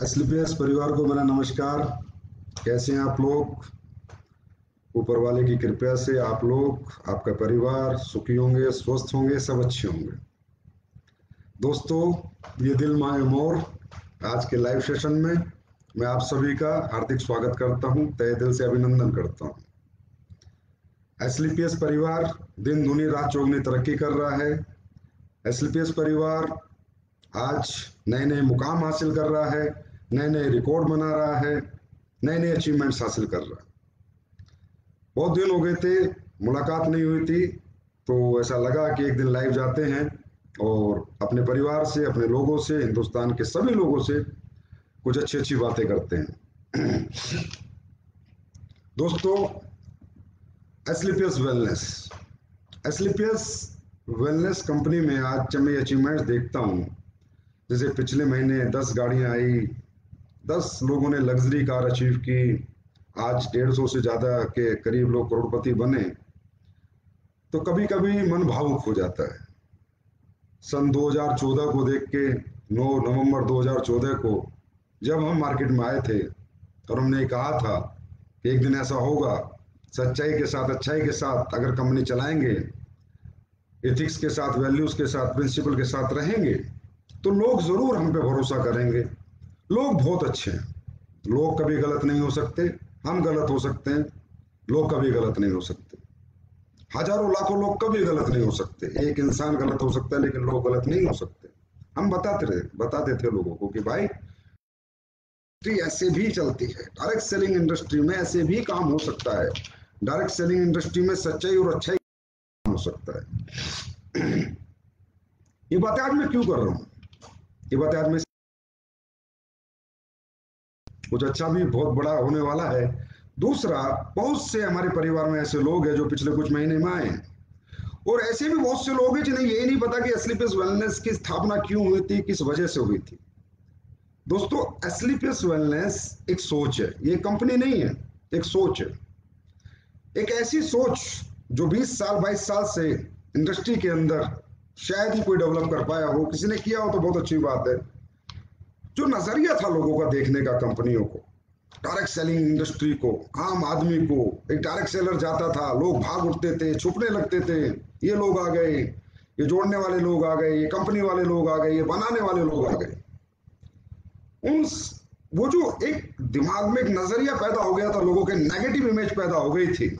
एसलीपीएस परिवार को मेरा नमस्कार। कैसे हैं आप लोग? ऊपर वाले की कृपया से आप लोग, आपका परिवार सुखी होंगे, स्वस्थ होंगे, सब अच्छे होंगे। दोस्तों, ये दिल मांगे मोर आज के लाइव सेशन में मैं आप सभी का हार्दिक स्वागत करता हूं, तहे दिल से अभिनंदन करता हूं। एसलीपीएस परिवार दिन दुनी रात चौगुनी तरक्की कर रहा है। एसलीपीएस परिवार आज नए नए मुकाम हासिल कर रहा है, नए नए रिकॉर्ड बना रहा है, नए नए अचीवमेंट्स हासिल कर रहा है। बहुत दिन हो गए थे, मुलाकात नहीं हुई थी, तो ऐसा लगा कि एक दिन लाइव जाते हैं और अपने परिवार से, अपने लोगों से, हिंदुस्तान के सभी लोगों से कुछ अच्छी अच्छी बातें करते हैं। दोस्तों, एसलीपीएस वेलनेस, एसलीपीएस वेलनेस कंपनी में आज जब मैं अचीवमेंट्स देखता हूँ, जैसे पिछले महीने 10 गाड़ियां आई, 10 लोगों ने लग्जरी कार अचीव की, आज 150 से ज्यादा के करीब लोग करोड़पति बने, तो कभी कभी मन भावुक हो जाता है। सन 2014 को देख के, 9 नवंबर 2014 को जब हम मार्केट में आए थे और हमने कहा था कि एक दिन ऐसा होगा, सच्चाई के साथ, अच्छाई के साथ अगर कंपनी चलाएंगे, एथिक्स के साथ, वैल्यूज के साथ, प्रिंसिपल के साथ रहेंगे, तो लोग जरूर हम पे भरोसा करेंगे। लोग बहुत अच्छे हैं, लोग कभी गलत नहीं हो सकते, हम गलत हो सकते हैं, लोग कभी गलत नहीं हो सकते। हजारों लाखों लोग कभी गलत नहीं हो सकते, एक इंसान गलत हो सकता है लेकिन लोग गलत नहीं हो सकते। हम बताते थे लोगों को कि भाई इंडस्ट्री ऐसे भी चलती है, डायरेक्ट सेलिंग इंडस्ट्री में ऐसे भी काम हो सकता है, डायरेक्ट सेलिंग इंडस्ट्री में सच्चाई और अच्छाई हो सकता है। ये बातें आज मैं क्यों कर रहा हूँ? ये बातें आज मैं, कुछ अच्छा भी बहुत बड़ा होने वाला है। दूसरा, बहुत से हमारे परिवार में ऐसे लोग हैं जो पिछले कुछ महीने में आए हैं, और ऐसे भी बहुत से लोग हैं जिन्हें ये नहीं पता कि एसलीपीएस वेलनेस की स्थापना क्यों हुई थी, किस वजह से हुई थी। दोस्तों, एसलीपीएस वेलनेस एक सोच है, ये कंपनी नहीं है, एक सोच है। एक ऐसी सोच जो 20 साल 22 साल से इंडस्ट्री के अंदर शायद ही कोई डेवलप कर पाया हो, किसी ने किया हो तो बहुत अच्छी बात है। जो नजरिया था लोगों का देखने का कंपनियों को, डायरेक्ट सेलिंग इंडस्ट्री को, आम आदमी को, एक डायरेक्ट सेलर जाता था, लोग भाग उठते थे, छुपने लगते थे, ये लोग आ गए, ये जोड़ने वाले लोग आ गए, ये कंपनी वाले लोग आ गए, ये बनाने वाले लोग आ गए। उन वो जो एक दिमाग में एक नजरिया पैदा हो गया था, लोगों के नेगेटिव इमेज पैदा हो गई थी,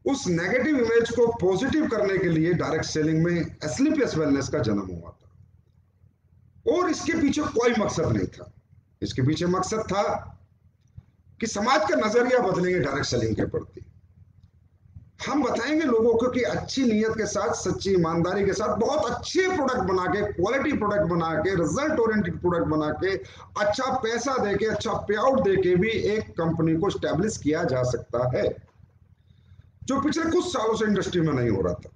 उस नेगेटिव इमेज को पॉजिटिव करने के लिए डायरेक्ट सेलिंग में एसलीपीएस वेलनेस का जन्म हुआ था। और इसके पीछे कोई मकसद नहीं था, इसके पीछे मकसद था कि समाज का नजरिया बदलेंगे डायरेक्ट सेलिंग के प्रति। हम बताएंगे लोगों को कि अच्छी नीयत के साथ, सच्ची ईमानदारी के साथ, बहुत अच्छे प्रोडक्ट बना के, क्वालिटी प्रोडक्ट बना के, रिजल्ट ओरिएंटेड प्रोडक्ट बना के, अच्छा पैसा देके, अच्छा पे आउट देके भी एक कंपनी को स्टैब्लिश किया जा सकता है, जो पिछले कुछ सालों से इंडस्ट्री में नहीं हो रहा था।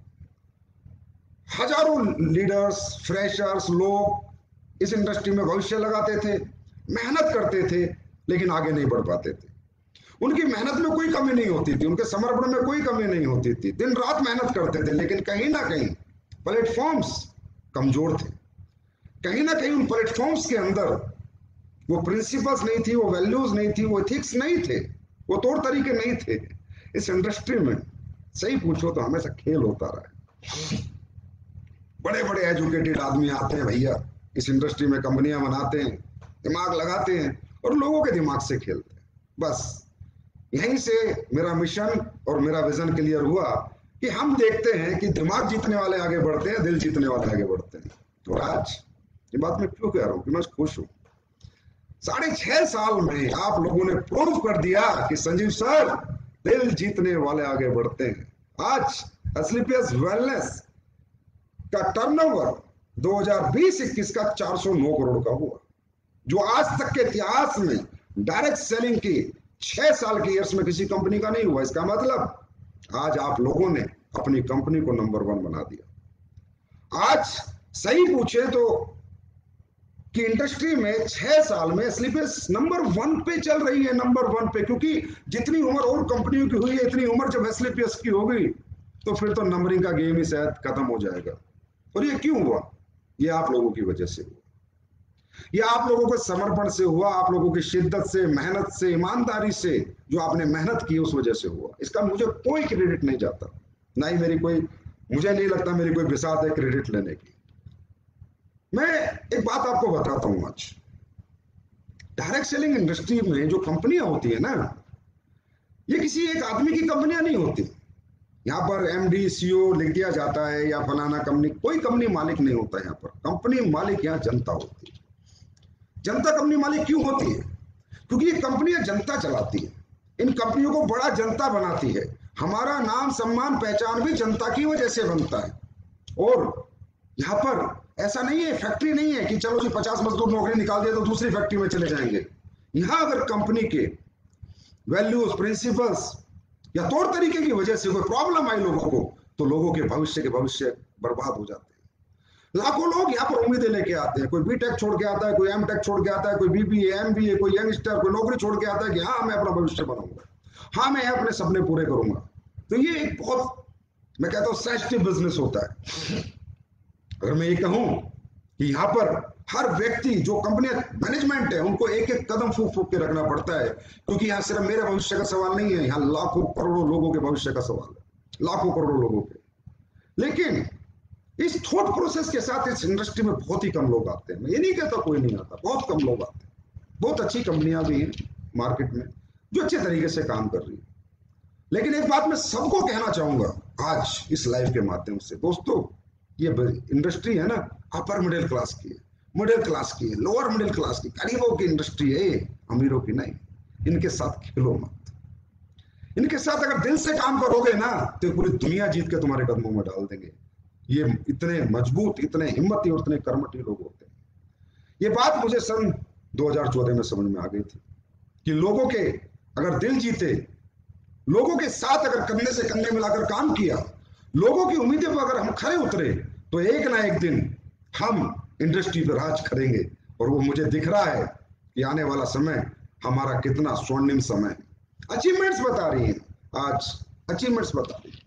हजारों लीडर्स, फ्रेशर्स, लोग इस इंडस्ट्री में भविष्य लगाते थे, मेहनत करते थे, लेकिन आगे नहीं बढ़ पाते थे। उनकी मेहनत में कोई कमी नहीं होती थी, उनके समर्पण में कोई कमी नहीं होती थी, दिन रात मेहनत करते थे, लेकिन कहीं ना कहीं प्लेटफॉर्म्स कमजोर थे। कहीं ना कहीं उन प्लेटफॉर्म्स के अंदर वो प्रिंसिपल्स नहीं थी, वो वैल्यूज नहीं थी, वो एथिक्स नहीं थे, वो तौर तरीके नहीं थे। इस इंडस्ट्री में सही पूछो तो हमेशा खेल होता रहा है। बड़े बड़े एजुकेटेड आदमी आते हैं भैया, इस इंडस्ट्री में कंपनियां बनाते हैं, दिमाग लगाते हैं और लोगों के दिमाग से खेलते हैं। बस यहीं से मेरा मिशन और मेरा विजन क्लियर हुआ कि हम देखते हैं कि दिमाग जीतने वाले आगे बढ़ते हैं, दिल जीतने वाले आगे बढ़ते हैं। तो आज ये बात मैं क्यों कह रहा हूं कि मैं खुश हूं। 6.5 साल में आप लोगों ने प्रूव कर दिया कि संजीव सर, दिल जीतने वाले आगे बढ़ते हैं। आज एस्क्लेपियस वेलनेस का टर्नओवर 2020-21 का 409 करोड़ का हुआ, जो आज तक के इतिहास में डायरेक्ट सेलिंग की 6 साल के ईयर्स में किसी कंपनी का नहीं हुआ। इसका मतलब आज आप लोगों ने अपनी कंपनी को नंबर 1 बना दिया। आज सही पूछे तो कि इंडस्ट्री में 6 साल में एस्क्लेपियस नंबर 1 पे चल रही है, नंबर 1 पे, क्योंकि जितनी उम्र और कंपनियों की हुई है, इतनी उम्र जब एस्क्लेपियस की होगी तो फिर तो नंबरिंग का गेम ही शायद खत्म हो जाएगा। और ये क्यों हुआ? ये आप लोगों की वजह से हुआ। ये आप लोगों के समर्पण से हुआ, आप लोगों की शिद्दत से, मेहनत से, ईमानदारी से, जो आपने मेहनत की उस वजह से हुआ। इसका मुझे कोई क्रेडिट नहीं जाता, ना ही मुझे नहीं लगता मेरी कोई बिसात है क्रेडिट लेने की। मैं एक बात आपको बताता हूं। आज डायरेक्ट सेलिंग इंडस्ट्री में जो कंपनियां होती है ना, ये किसी एक आदमी की कंपनियां नहीं होती। यहाँ पर एमडी सीईओ लिख दिया जाता है या फलाना कंपनी, कोई कंपनी मालिक नहीं होता। यहाँ पर कंपनी मालिक यहाँ जनता होती है। जनता कंपनी मालिक क्यों होती है? क्योंकि ये कंपनियां जनता चलाती है, इन कंपनियों को बड़ा जनता बनाती है। हमारा नाम सम्मान पहचान भी जनता की वजह से बनता है। और यहाँ पर ऐसा नहीं है, फैक्ट्री नहीं है कि चलो जी 50 मजदूर नौकरी निकाल दिया तो दूसरी फैक्ट्री में चले जाएंगे। यहाँ अगर कंपनी के वैल्यूज, प्रिंसिपल्स या तौर तरीके की वजह से कोई प्रॉब्लम आई लोगों को, तो लोगों के भविष्य बर्बाद हो जाते हैं। लाखों लोग यहाँ पर उम्मीदें लेके आते हैं। कोई बीटेक छोड़ के आता है, कोई एमटेक छोड़ के आता है, कोई बीबीए, एमबीए, कोई यंगस्टर, कोई नौकरी छोड़ के आता है कि हाँ मैं अपना भविष्य बनाऊंगा, हाँ मैं अपने सपने पूरे करूंगा। तो ये एक बहुत, मैं कहता हूँ, सेंसिटिव बिजनेस होता है। अगर मैं ये कहूं कि यहाँ पर हर व्यक्ति, जो कंपनी मैनेजमेंट है, उनको एक एक कदम फूक फूक के रखना पड़ता है, क्योंकि यहाँ सिर्फ मेरे भविष्य का सवाल नहीं है, यहाँ लाखों करोड़ों लोगों के भविष्य का सवाल है, लाखों करोड़ों लोगों के। लेकिन इस थॉट प्रोसेस के साथ इस इंडस्ट्री में बहुत ही कम लोग आते हैं। मैं ये नहीं कहता कोई नहीं आता, बहुत कम लोग आते हैं। बहुत अच्छी कंपनियां भी हैं मार्केट में जो अच्छे तरीके से काम कर रही है। लेकिन एक बात मैं सबको कहना चाहूंगा आज इस लाइव के माध्यम से, दोस्तों, ये इंडस्ट्री है ना, अपर मिडिल क्लास की है, मिडिल क्लास की है, लोअर मिडिल क्लास की, गरीबों की इंडस्ट्री है, अमीरों की नहीं। इनके साथ खेलो मत। इनके साथ अगर दिल से काम करोगे ना तो पूरी दुनिया जीत के तुम्हारे कदमों में डाल देंगे। ये इतने मजबूत, इतने हिम्मती और इतने कर्मठी लोग होते हैं। ये बात मुझे सन 2014 में समझ में आ गई थी कि लोगों के अगर दिल जीते, लोगों के साथ अगर कंधे से कंधे मिलाकर काम किया, लोगों की उम्मीदें पर अगर हम खरे उतरे, तो एक ना एक दिन हम इंडस्ट्री पर राज करेंगे। और वो मुझे दिख रहा है कि आने वाला समय हमारा कितना स्वर्णिम समय है। अचीवमेंट्स बता रही हैं, आज अचीवमेंट्स बता रही हैं।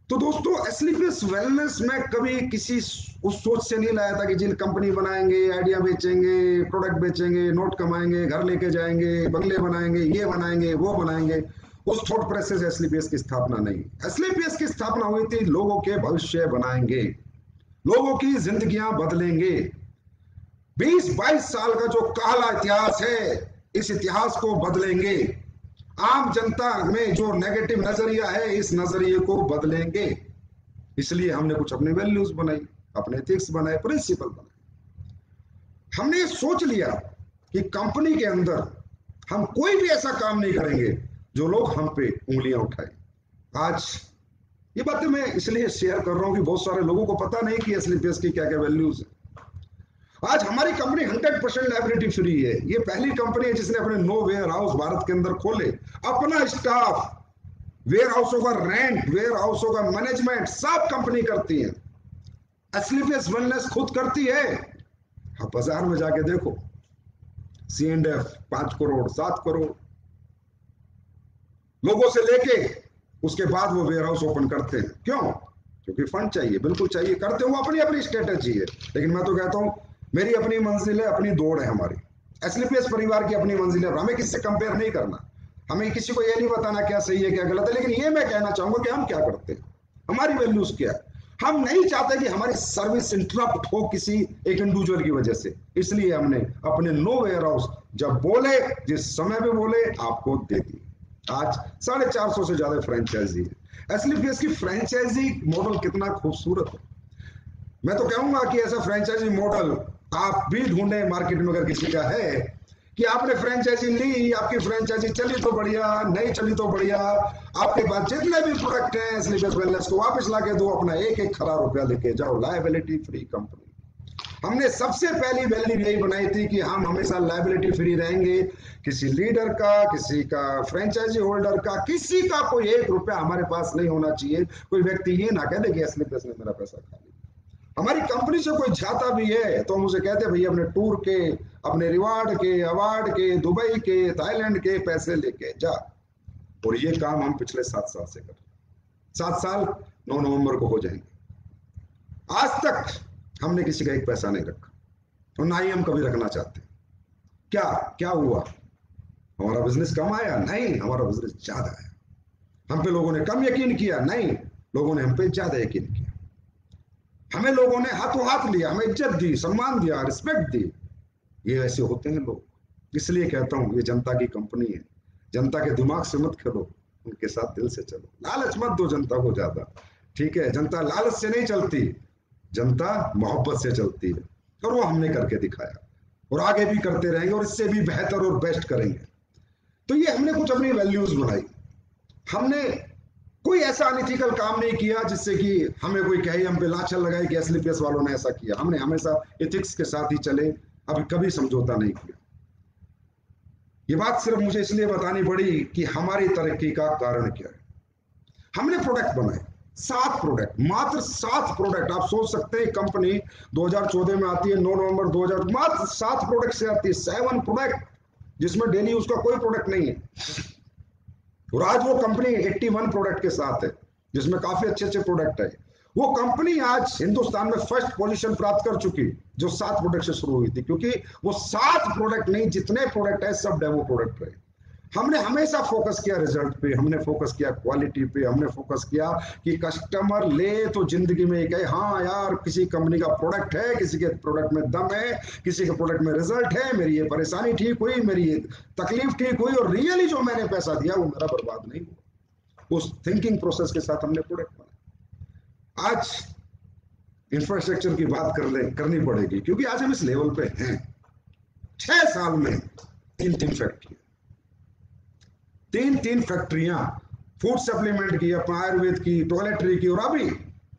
तो दोस्तों, एस्क्लेपियस वेलनेस में कभी किसी उस सोच से नहीं लाया था कि जिन कंपनी बनाएंगे, आइडिया बेचेंगे, प्रोडक्ट बेचेंगे, नोट कमाएंगे, घर लेके जाएंगे, बंगले बनाएंगे, ये बनाएंगे, वो बनाएंगे। उस थॉट प्रोसेस से एस्क्लेपियस की स्थापना नहीं। एस्क्लेपियस की स्थापना हुई थी लोगों के भविष्य बनाएंगे, लोगों की जिंदगियां बदलेंगे। 20-22 साल का जो काला इतिहास है, इस इतिहास को बदलेंगे। आम जनता में जो नेगेटिव नजरिया है, इस नजरिए को बदलेंगे। इसलिए हमने कुछ अपने वैल्यूज बनाई, अपने एथिक्स बनाए, प्रिंसिपल बनाए। हमने सोच लिया कि कंपनी के अंदर हम कोई भी ऐसा काम नहीं करेंगे जो लोग हम पे उंगलियां उठाए। आज ये बातें मैं इसलिए शेयर कर रहा हूं कि बहुत सारे लोगों को पता नहीं कि एस्क्लेपियस की क्या क्या वैल्यूज है। आज हमारी कंपनी 100% लायबिलिटी फ्री है। ये पहली कंपनी है जिसने अपने 9 वेयर हाउस भारत के अंदर खोले, अपना स्टाफ, वेयर हाउसों का रेंट, वेयर हाउसों का मैनेजमेंट सब कंपनी करती है। एस्क्लेपियस वेलनेस खुद करती है। आप बाजार में जाके देखो, C&F 5 करोड़ 7 करोड़ लोगों से लेके उसके बाद वो वेयर हाउस ओपन करते हैं। क्यों? क्योंकि फंड चाहिए, बिल्कुल चाहिए, करते हो अपनी अपनी स्ट्रेटेजी है। लेकिन मैं तो कहता हूं मेरी अपनी मंजिल है, अपनी दौड़ है हमारी। एस्क्लेपियस परिवार की अपनी मंजिल है, हमें किससे कंपेयर नहीं करना, हमें किसी को ये नहीं बताना क्या सही है क्या गलत है। लेकिन ये मैं कहना चाहूंगा कि हम क्या करते हैं, हमारी वैल्यूज क्या है। हम नहीं चाहते कि हमारी सर्विस इंटरप्ट हो किसी एक इंडिविजुअल की वजह से। इसलिए हमने अपने 9 वेयर हाउस जब बोले, जिस समय पे बोले, आपको दे दी। आज 450 से ज्यादा फ्रेंचाइजी है। एस्क्लेपियस की फ्रेंचाइजी मॉडल कितना खूबसूरत है। मैं तो कहूंगा कि ऐसा फ्रेंचाइजी मॉडल आप भी ढूंढे मार्केट में, अगर किसी का है कि आपने फ्रेंचाइजी ली, आपकी फ्रेंचाइजी चली तो बढ़िया, नहीं चली तो बढ़िया, आपके पास जितने भी प्रोडक्ट हैं स्लीपर्स वेलनेस को वापस ला के दो, अपना एक एक खरा रुपया लेके जाओ। Liability free company. हमने सबसे पहली वैल्यू यही बनाई थी कि हम हमेशा लायबिलिटी फ्री रहेंगे। किसी लीडर का, किसी का फ्रेंचाइजी होल्डर का, किसी का कोई एक रुपया हमारे पास नहीं होना चाहिए। कोई व्यक्ति ये ना कह दे कि स्लीपर्स ने मेरा पैसा खा लिया। हमारी कंपनी से कोई जाता भी है तो हम उसे कहते हैं भैया अपने टूर के, अपने रिवार्ड के, अवार्ड के, दुबई के, थाईलैंड के पैसे लेके जा। और ये काम हम पिछले 7 साल से कर रहे हैं। 7 साल 9 नवंबर को हो जाएंगे। आज तक हमने किसी का एक पैसा नहीं रखा और ना ही हम कभी रखना चाहते। क्या क्या हुआ? हमारा बिजनेस कम आया? नहीं, हमारा बिजनेस ज्यादा आया। हम पे लोगों ने कम यकीन किया? नहीं, लोगों ने हम पे ज्यादा यकीन किया। हमें लोगों ने हाथों हाथ लिया, हमें इज्जत दी, सम्मान दिया, रिस्पेक्ट दी। ये ऐसे होते हैं लोग। इसलिए कहता हूं ये जनता की कंपनी है। जनता के दिमाग से मत खेलो, उनके साथ दिल से चलो। लालच मत दो जनता को ज्यादा, ठीक है? जनता लालच से नहीं चलती, जनता मोहब्बत से चलती है। और वो हमने करके दिखाया और आगे भी करते रहेंगे और इससे भी बेहतर और बेस्ट करेंगे। तो ये हमने कुछ अपनी वैल्यूज बनाई। हमने कोई ऐसा अनइथिकल काम नहीं किया जिससे कि हमें कोई कहे, हम पे लाछन लगाए कि एसलीपीएस वालों ने ऐसा किया। हमने हमेशा एथिक्स के साथ ही चले, अभी कभी समझौता नहीं किया। ये बात सिर्फ मुझे इसलिए बतानी पड़ी कि हमारी तरक्की का कारण क्या है। हमने प्रोडक्ट बनाए, 7 प्रोडक्ट, मात्र 7 प्रोडक्ट। आप सोच सकते हैं कंपनी 2014 में आती है, 9 नवंबर 2000, मात्र 7 प्रोडक्ट से आती है। 7 प्रोडक्ट, जिसमें डेली उसका कोई प्रोडक्ट नहीं है। और आज वो कंपनी 81 प्रोडक्ट के साथ है, जिसमें काफी अच्छे अच्छे प्रोडक्ट है। वो कंपनी आज हिंदुस्तान में फर्स्ट पोजीशन प्राप्त कर चुकी, जो 7 प्रोडक्ट से शुरू हुई थी। क्योंकि वो 7 प्रोडक्ट नहीं, जितने प्रोडक्ट है सब डेमो प्रोडक्ट रहे। हमने हमेशा फोकस किया रिजल्ट पे, हमने फोकस किया क्वालिटी पे, हमने फोकस किया कि कस्टमर ले तो जिंदगी में कहे हाँ यार किसी कंपनी का प्रोडक्ट है, किसी के प्रोडक्ट में दम है, किसी के प्रोडक्ट में रिजल्ट है, मेरी ये परेशानी ठीक हुई, मेरी ये तकलीफ ठीक हुई और रियली जो मैंने पैसा दिया वो मेरा बर्बाद नहीं हुआ। उस थिंकिंग प्रोसेस के साथ हमने प्रोडक्ट बनाया। आज इंफ्रास्ट्रक्चर की बात करनी पड़ेगी, क्योंकि आज हम इस लेवल पे हैं। 6 साल में 3 फैक्ट्री, 3 फैक्ट्रियां, फूड सप्लीमेंट की, अपना आयुर्वेद की, टॉयलेटरी की, और अभी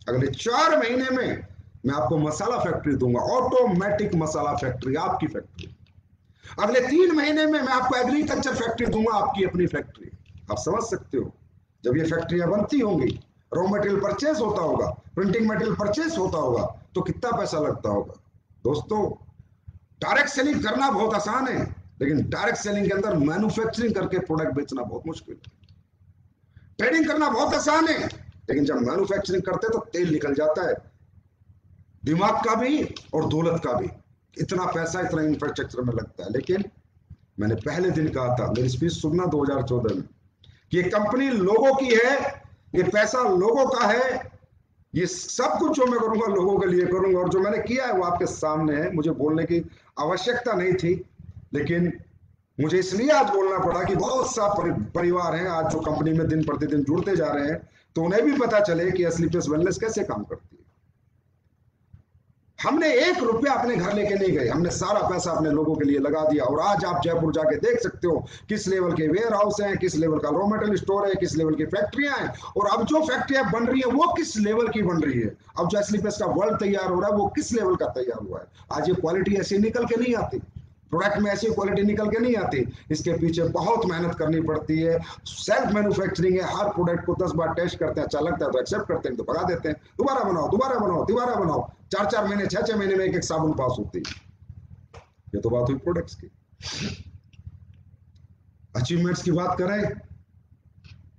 अगले 4 महीने में मैं आपको मसाला फैक्ट्री दूंगा, ऑटोमेटिक मसाला फैक्ट्री, आपकी फैक्ट्री। अगले 3 महीने में मैं आपको एग्रीकल्चर फैक्ट्री दूंगा, आपकी अपनी फैक्ट्री। आप समझ सकते हो, जब ये फैक्ट्रियां बनती होंगी, रॉ मटेरियल परचेस होता होगा, प्रिंटिंग मटेरियल परचेस होता होगा, तो कितना पैसा लगता होगा। दोस्तों, डायरेक्ट सेलिंग करना बहुत आसान है, लेकिन डायरेक्ट सेलिंग के अंदर मैन्युफैक्चरिंग करके प्रोडक्ट बेचना बहुत मुश्किल है। ट्रेडिंग करना बहुत आसान है, लेकिन जब मैन्युफैक्चरिंग करते तो तेल निकल जाता है, दिमाग का भी और दौलत का भी। इतना पैसा इतना इंफ्रास्ट्रक्चर में लगता है। लेकिन मैंने पहले दिन कहा था, मेरी स्पीच सुनना 2014 में, कि ये कंपनी लोगों की है, ये पैसा लोगों का है, ये सब कुछ जो मैं करूंगा लोगों के लिए करूंगा। और जो मैंने किया है वो आपके सामने है। मुझे बोलने की आवश्यकता नहीं थी, लेकिन मुझे इसलिए आज बोलना पड़ा कि बहुत सा परिवार हैं आज जो कंपनी में दिन प्रतिदिन जुड़ते जा रहे हैं, तो उन्हें भी पता चले कि स्लीपर्स वेलनेस कैसे काम करती है। हमने 1 रुपया अपने घर लेके नहीं गए, हमने सारा पैसा अपने लोगों के लिए लगा दिया। और आज आप जयपुर जाके देख सकते हो किस लेवल के वेयर हाउस हैं, किस लेवल का रॉ मटेरियल स्टोर है, किस लेवल की फैक्ट्रियां हैं, और अब जो फैक्ट्रियां बन रही है वो किस लेवल की बन रही है। अब जो स्लीपर्स का वर्ल्ड तैयार हो रहा है वो किस लेवल का तैयार हुआ है। आज ये क्वालिटी ऐसी निकल के नहीं आती, प्रोडक्ट में ऐसी क्वालिटी निकल के नहीं आती, इसके पीछे बहुत मेहनत करनी पड़ती है। सेल्फ मैन्युफैक्चरिंग है, हर प्रोडक्ट को 10 बार टेस्ट करते हैं, अच्छा लगता है तो एक्सेप्ट करते हैं, तो भगा देते हैं, दोबारा बनाओ, दोबारा बनाओ, दोबारा बनाओ। 4-4 महीने 6-6 महीने में एक साबुन पास होती है। ये तो बात हुई प्रोडक्ट्स की। अचीवमेंट्स की बात करें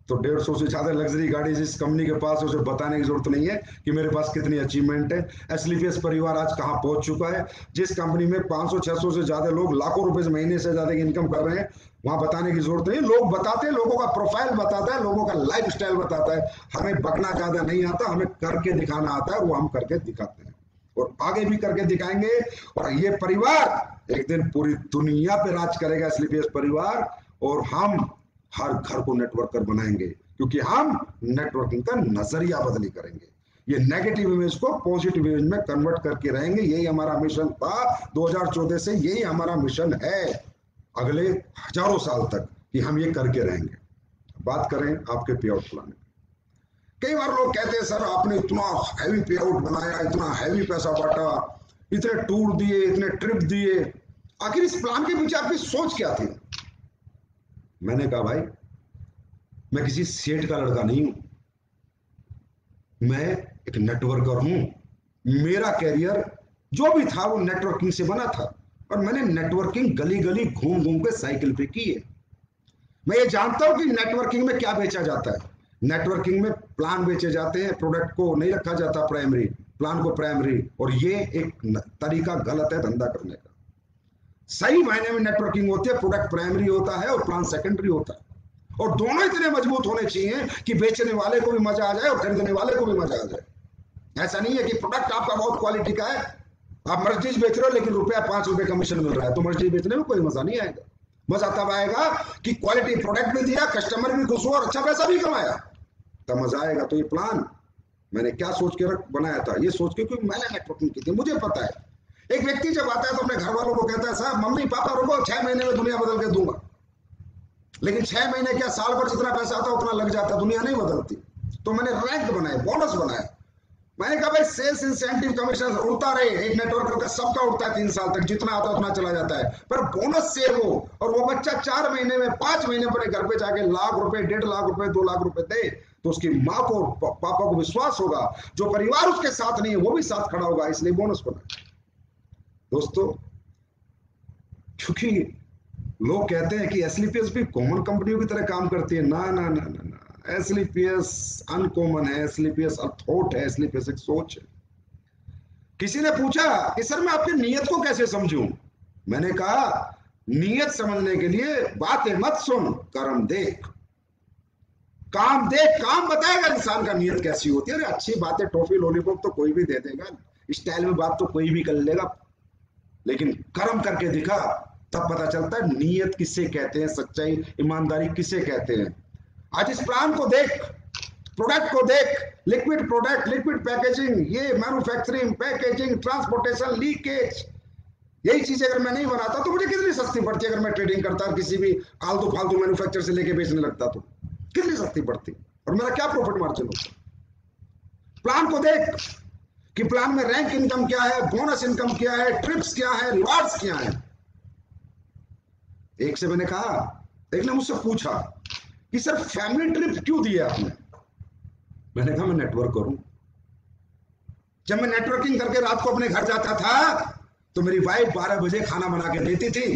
तो 150 से ज्यादा लग्जरी गाड़ी जिस कंपनी के पास है उसे बताने की जरूरत नहीं है कि मेरे पास कितनी अचीवमेंट है। स्लीपर्स परिवार आज कहां पहुंच चुका है। जिस कंपनी में 500-600 से ज्यादा लोग लाखों रुपए से महीने से ज्यादा की इनकम कर रहे हैं, वहां बताने की जरूरत नहीं। लोग बताते हैं, लोगों का प्रोफाइल बताता है, लोगों का लाइफ स्टाइल बताता है। हमें बकना ज्यादा नहीं आता, हमें करके दिखाना आता है, वो हम करके दिखाते हैं और आगे भी करके दिखाएंगे। और ये परिवार एक दिन पूरी दुनिया पे राज करेगा, स्लीपर्स परिवार। और हम हर घर को नेटवर्कर बनाएंगे, क्योंकि हम नेटवर्किंग का नजरिया बदली करेंगे। ये नेगेटिव इमेज को पॉजिटिव इमेज में कन्वर्ट करके रहेंगे। यही हमारा मिशन था 2014 से, यही हमारा मिशन है अगले हजारों साल तक कि हम ये करके रहेंगे। बात करें आपके पे आउट प्लान। कई बार लोग कहते हैं सर आपने इतना हैवी पे आउट बनाया, इतना हैवी पैसा बांटा, इतने टूर दिए, इतने ट्रिप दिए, आखिर इस प्लान के पीछे आपकी सोच क्या थी? मैंने कहा भाई मैं किसी सेठ का लड़का नहीं हूं, मैं एक नेटवर्कर हूं। मेरा कैरियर जो भी था वो नेटवर्किंग से बना था, और मैंने नेटवर्किंग गली गली घूम घूम के साइकिल पे की है। मैं ये जानता हूं कि नेटवर्किंग में क्या बेचा जाता है। नेटवर्किंग में प्लान बेचे जाते हैं, प्रोडक्ट को नहीं रखा जाता प्राइमरी, प्लान को प्राइमरी, और ये एक तरीका गलत है धंधा करने का। सही मायने में नेटवर्किंग होती है, प्रोडक्ट प्राइमरी होता है और प्लान सेकेंडरी होता है, और दोनों इतने मजबूत होने चाहिए कि बेचने वाले को भी मजा आ जाए और खरीदने वाले को भी मजा आ जाए। ऐसा नहीं है कि प्रोडक्ट आपका बहुत क्वालिटी का है, आप मर्चेंडीज बेच रहे हो लेकिन रुपया 5 रुपए कमीशन मिल रहा है, तो मर्चेंडीज बेचने में कोई मजा नहीं आएगा। मजा तब आएगा कि क्वालिटी प्रोडक्ट भी दिया, कस्टमर भी खुश हुआ और अच्छा पैसा भी कमाया, तब मजा आएगा। तो ये प्लान मैंने क्या सोच के बनाया था? ये सोच के, क्योंकि मैंने नेटवर्किंग की थी, मुझे पता है। एक व्यक्ति जब आता है तो अपने घर वालों को कहता है साहब मम्मी पापा रुको 6 महीने में दुनिया बदल के दूंगा, लेकिन 6 महीने क्या, साल भर जितना पैसा आता है उतना लग जाता है, दुनिया नहीं बदलती। तो मैंने रैंक बनाए, बोनस बनाया। मैंने कहा भाई सेल्स इंसेंटिव कमीशन उड़ता रहे, एक नेटवर्कर का सबका उड़ता है 3 साल तक, जितना आता है उतना चला जाता है, पर बोनस सेव हो, और वो बच्चा 4 महीने में 5 महीने पर घर पे जाके लाख रुपए, 1.5 लाख रुपए, 2 लाख रुपए दे, तो उसकी माँ को पापा को विश्वास होगा, जो परिवार उसके साथ नहीं है वो भी साथ खड़ा होगा, इसलिए बोनस बना। दोस्तों, क्योंकि लोग कहते हैं कि एसलीपीएस भी कॉमन कंपनियों की तरह काम करती है, ना ना ना ना ना, एसलीपीएस अनकॉमन है, एसलीपीएस अथॉट है, एसलीपीएस एक सोच है। किसी ने पूछा कि सर मैं आपकी नीयत को कैसे समझूं? मैंने कहा नीयत समझने के लिए बातें मत सुन, कर्म देख, काम देख, काम बताएगा इंसान का नीयत कैसी होती है। अरे अच्छी बातें, टॉफी लॉलीपॉप तो कोई भी दे देगा, स्टाइल में बात तो कोई भी कर लेगा, लेकिन कर्म करके दिखा तब पता चलता है नीयत किसे कहते हैं, सच्चाई ईमानदारी किसे कहते हैं। आज इस प्लान को देख, प्रोडक्ट को देख, लिक्विड प्रोडक्ट, लिक्विड पैकेजिंग, ये मैन्युफैक्चरिंग, पैकेजिंग, ट्रांसपोर्टेशन, लीकेज, यही चीजें अगर मैं नहीं बनाता तो मुझे कितनी सस्ती पड़ती। अगर मैं ट्रेडिंग करता, किसी भी आलतू फालतू मैन्युफैक्चर से लेके बेचने लगता तो कितनी सस्ती पड़ती, और मेरा क्या प्रॉफिट मार्जिन होता। प्लान को देख कि प्लान में रैंक इनकम क्या है, बोनस इनकम क्या है, ट्रिप्स क्या है, रिवार्ड्स क्या है। एक से मैंने कहा, एक ने मुझसे पूछा कि सर फैमिली ट्रिप क्यों दिया आपने? मैंने कहा मैं नेटवर्क करूं। जब मैं नेटवर्किंग करके रात को अपने घर जाता था तो मेरी वाइफ 12 बजे खाना बना के देती थी।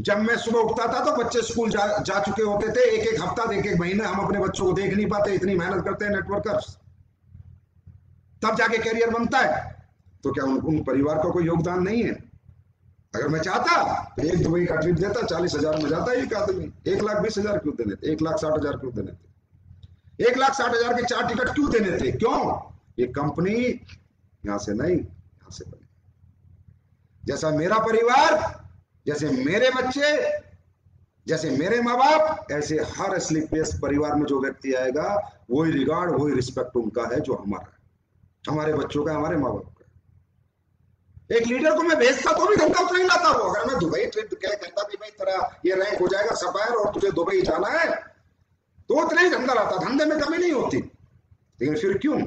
जब मैं सुबह उठता था तो बच्चे स्कूल जा चुके होते थे। एक एक हफ्ता, एक एक महीना हम अपने बच्चों को देख नहीं पाते, इतनी मेहनत करते हैं नेटवर्कर्स, तब जाके कैरियर बनता है। तो क्या उन परिवार का कोई योगदान नहीं है? अगर मैं चाहता तो एक दुबई का ट्रिप देता, 40,000 में जाता एक आदमी। 1,20,000 क्यों देने थे? 1,60,000 क्यों देने थे? 1,60,000 के 4 टिकट क्यों देने थे? क्यों? ये कंपनी यहां से नहीं, यहां से बनी। जैसा मेरा परिवार, जैसे मेरे बच्चे, जैसे मेरे माँ बाप, ऐसे हर एसलीपीएस परिवार में जो व्यक्ति आएगा वही रिगार्ड, वही रिस्पेक्ट उनका है जो हमारा है, हमारे बच्चों का, हमारे माँ बाप का। एक लीडर को मैं भेजता तो भी धंधा उतना ही लाता हूं। अगर मैं दुबई ट्रिप कहता भी भाई तेरा ये रैंक हो जाएगा सफायर और तुझे दुबई जाना है, तो उतना ही धंधा लाता, धंधे में कमी नहीं होती। लेकिन फिर क्यों?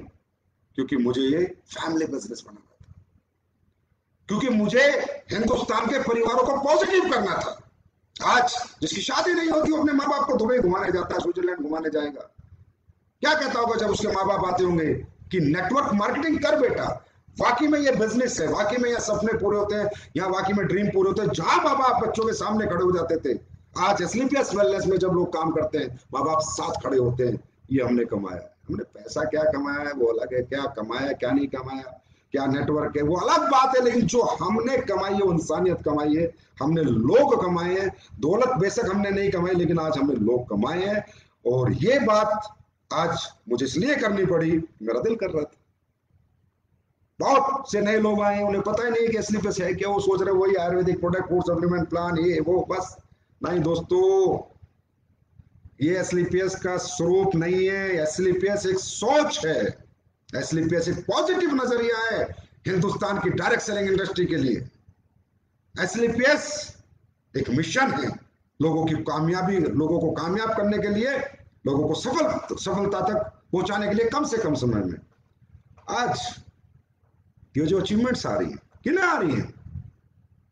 क्योंकि मुझे ये फैमिली बिजनेस बनाना था, क्योंकि मुझे हिंदुस्तान के परिवारों को पॉजिटिव करना था। आज जिसकी शादी नहीं होती वो अपने माँ बाप को दुबई घुमाने जाता है, स्विट्जरलैंड घुमाने जाएगा। क्या कहता होगा जब उसके माँ बाप आते होंगे कि नेटवर्क मार्केटिंग कर बेटा, वाकई में ये बिजनेस है, वाकई में ये सपने पूरे होते हैं, यहाँ वाकई में ड्रीम पूरे होते हैं। जहां माँ बाप बच्चों के सामने खड़े हो जाते थे, आज एसलीपीएस वेलनेस में जब लोग काम करते हैं माँ बाप साथ खड़े होते हैं। ये हमने कमाया, हमने पैसा क्या कमाया है वो अलग है, क्या कमाया क्या नहीं कमाया, क्या नेटवर्क है वो अलग बात है, लेकिन जो हमने कमाई है वो इंसानियत कमाई है, हमने लोग कमाए हैं। दौलत बेशक हमने नहीं कमाई, लेकिन आज हमने लोग कमाए हैं। और ये बात आज मुझे इसलिए करनी पड़ी, मेरा दिल कर रहा था। बहुत से नए लोग आए, उन्हें पता ही नहीं कि एसलीपीएस है क्या, वो सोच रहे वही Ayurvedic product, food supplement plan, ये वो, बस। नहीं दोस्तों, ये एसलीपीएस का स्वरूप नहीं है। एसलीपीएस एक सोच है, एसलीपीएस एक पॉजिटिव नजरिया है हिंदुस्तान की डायरेक्ट सेलिंग इंडस्ट्री के लिए। एसलीपीएस एक मिशन है लोगों की कामयाबी, लोगों को कामयाब करने के लिए, लोगों को सफलता तक पहुंचाने के लिए कम से कम समय में। आज ये जो अचीवमेंट्स आ रही है, किन्हें आ रही है?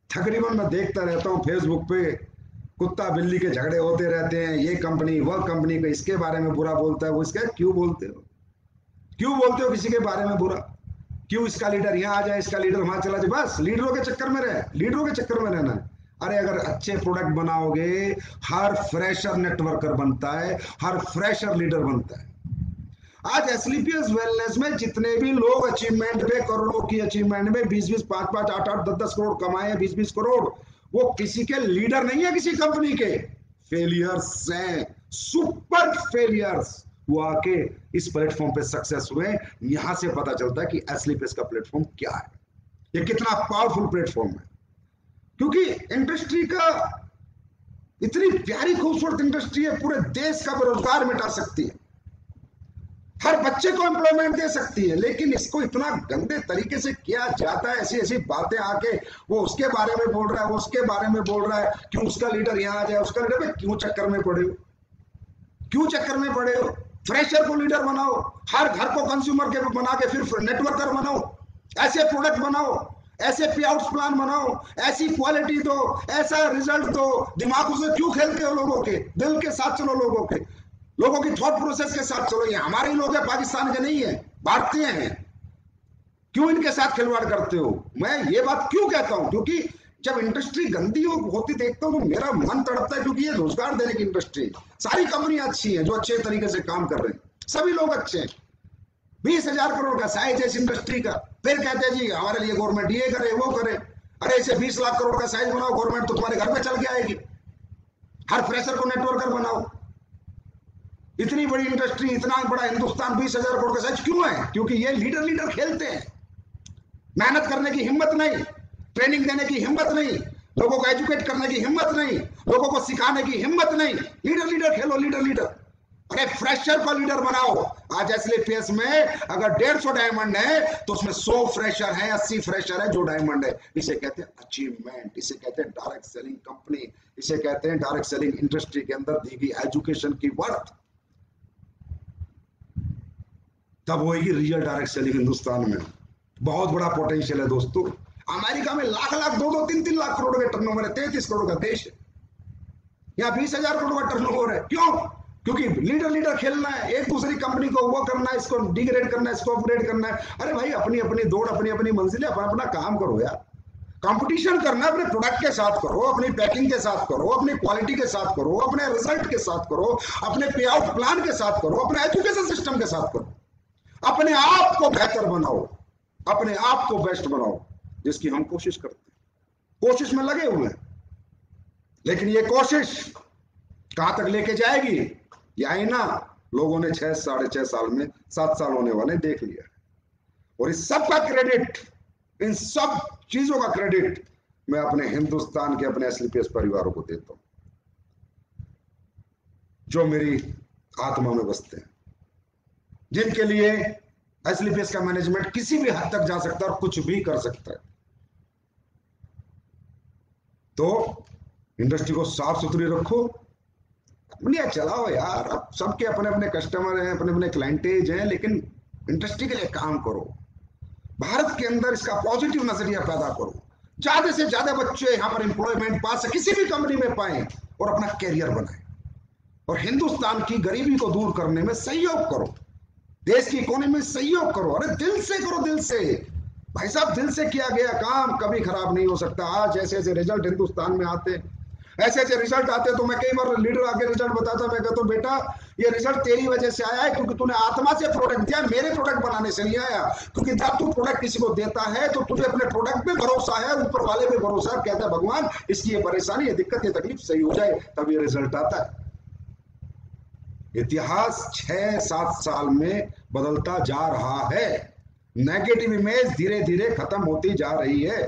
तकरीबन मैं देखता रहता हूँ फेसबुक पे कुत्ता बिल्ली के झगड़े होते रहते हैं, ये कंपनी वह कंपनी का इसके बारे में बुरा बोलता है, वो इसका क्यों बोलते हो, क्यों बोलते हो किसी के बारे में बुरा? क्यों इसका लीडर यहाँ आ जाए, इसका लीडर वहां चला जाए? बस लीडरों के चक्कर में रहे, लीडरों के चक्कर में रहना है। अरे अगर अच्छे प्रोडक्ट बनाओगे, हर फ्रेशर नेटवर्कर बनता है, हर फ्रेशर लीडर बनता है। आज एसलीपीएस वेलनेस में जितने भी लोग अचीवमेंट पे, करोड़ों की अचीवमेंट में 20-20, 5-5, 8-8, 10-10 करोड़ कमाए हैं, 20-20 करोड़, वो किसी के लीडर नहीं है, किसी कंपनी के फेलियर्स हैं, सुपर फेलियर्स। वो आके इस प्लेटफॉर्म पे सक्सेस हुए। यहां से पता चलता है कि एसलीपीएस का प्लेटफॉर्म क्या है, ये कितना पावरफुल प्लेटफॉर्म है। क्योंकि इंडस्ट्री का इतनी प्यारी खूबसूरत इंडस्ट्री है, पूरे देश का बेरोजगार मिटा सकती है, हर बच्चे को एम्प्लॉयमेंट दे सकती है, लेकिन इसको इतना गंदे तरीके से किया जाता है। ऐसी ऐसी बातें आके वो उसके बारे में बोल रहा है, वो उसके बारे में बोल रहा है, क्यों उसका लीडर यहाँ आ जाए, उसका लीडर में क्यों चक्कर में पड़े हो, क्यों चक्कर में पड़े हो? फ्रेशर को लीडर बनाओ, हर घर को कंज्यूमर के बना के फिर नेटवर्कर बनाओ, ऐसे प्रोडक्ट बनाओ, ऐसे पे आउट प्लान बनाओ, ऐसी क्वालिटी दो, ऐसा रिजल्ट दो। दिमागों से क्यों खेलते हो? लोगों के दिल के साथ चलो, लोगों की थॉट प्रोसेस के साथ चलो। ये हमारे लोग हैं, पाकिस्तान के नहीं है, भारतीय हैं। क्यों इनके साथ खिलवाड़ करते हो? मैं ये बात क्यों कहता हूं? क्योंकि जब इंडस्ट्री गंदी होती देखता हूं तो मेरा मन तड़पता है, क्योंकि ये रोजगार देने की इंडस्ट्री। सारी कंपनियां अच्छी हैं जो अच्छे तरीके से काम कर रहे हैं, सभी लोग अच्छे हैं। 20,000 करोड़ का साइज है इस इंडस्ट्री का, फिर कहते हैं जी हमारे लिए गवर्नमेंट ये करे वो करे। अरे इसे 20 लाख करोड़ का साइज बनाओ, गवर्नमेंट तो तुम्हारे घर पे चल के आएगी। हर फ्रेशर को नेटवर्कर बनाओ। इतनी बड़ी इंडस्ट्री, इतना बड़ा हिंदुस्तान, 20,000 करोड़ का साइज क्यों है? क्योंकि ये लीडर खेलते हैं, मेहनत करने की हिम्मत नहीं, ट्रेनिंग देने की हिम्मत नहीं, लोगों को एजुकेट करने की हिम्मत नहीं, लोगों को सिखाने की हिम्मत नहीं। लीडर खेलो, लीडर। अरे फ्रेशर को लीडर बनाओ। आज एसलीपीएस में अगर 150 डायमंड है तो उसमें 100 फ्रेशर है, 80 फ्रेशर है जो डायमंड है। इसे कहते हैं अचीवमेंट, इसे कहते हैं डायरेक्ट सेलिंग कंपनी, इसे कहते हैं डायरेक्ट सेलिंग इंडस्ट्री के अंदर दी गई एजुकेशन की वर्थ। तब होगी रियल डायरेक्ट सेलिंग। हिंदुस्तान में बहुत बड़ा पोटेंशियल है दोस्तों। अमेरिका में लाख 2-2, 3-3 लाख करोड़ का टर्नओवर है, 33 करोड़ का देश है। यहाँ 20,000 करोड़ का टर्नओवर है। क्यों? क्योंकि लीडर खेलना है, एक दूसरी कंपनी को वो करना है, इसको डिग्रेड करना है, इसको अपग्रेड करना है। अरे भाई अपनी अपनी दौड़, अपनी अपनी मंजिल है, अपना अपना काम करो यार। कंपटीशन करना अपने प्रोडक्ट के साथ करो, अपनी पैकिंग के साथ करो, अपनी क्वालिटी के साथ करो, अपने रिजल्ट के साथ करो, अपने पे आउट प्लान के साथ करो, अपने एजुकेशन सिस्टम के साथ करो। अपने आप को बेहतर बनाओ, अपने आप को बेस्ट बनाओ, जिसकी हम कोशिश करते हैं, कोशिश में लगे हुए हैं। लेकिन ये कोशिश कहां तक लेके जाएगी, ये आईना लोगों ने 6 साढ़े 6 साल में 7 साल होने वाले देख लिया। और इस सब का क्रेडिट, इन सब चीजों का क्रेडिट मैं अपने हिंदुस्तान के, अपने एसलीपीएस परिवारों को देता हूं, जो मेरी आत्मा में बसते हैं, जिनके लिए एसलीपीएस का मैनेजमेंट किसी भी हद तक जा सकता है और कुछ भी कर सकता है। तो इंडस्ट्री को साफ सुथरी रखो, दुनिया चलाओ यार। अब सबके अपने अपने कस्टमर हैं, अपने अपने क्लाइंटेज हैं, लेकिन इंडस्ट्री के लिए काम करो। भारत के अंदर इसका पॉजिटिव नजरिया पैदा करो, ज्यादा से ज्यादा बच्चे यहाँ पर एम्प्लॉयमेंट पा सके, किसी भी कंपनी में पाए और अपना कैरियर बनाए, और हिंदुस्तान की गरीबी को दूर करने में सहयोग करो, देश की इकोनॉमी में सहयोग करो। अरे दिल से करो, दिल से भाई साहब, दिल से किया गया काम कभी खराब नहीं हो सकता। आज ऐसे ऐसे रिजल्ट हिंदुस्तान में आते, ऐसे ऐसे रिजल्ट आते, तो मैं कई बार लीडर आके रिजल्ट बताता, मैं कहता हूं बेटा ये रिजल्ट तेरी वजह से आया है, क्योंकि तूने आत्मा से प्रोडक्ट दिया, मेरे प्रोडक्ट बनाने से नहीं आया। क्योंकि जब तू प्रोडक्ट किसी को देता है तो तुझे अपने प्रोडक्ट पे भरोसा है, ऊपर वाले पे भरोसा है, कहता है भगवान इसकी ये परेशानी, ये दिक्कत, ये तकलीफ सही हो जाए, तब ये रिजल्ट आता है। इतिहास 6-7 साल में बदलता जा रहा है, नेगेटिव इमेज धीरे धीरे खत्म होती जा रही है,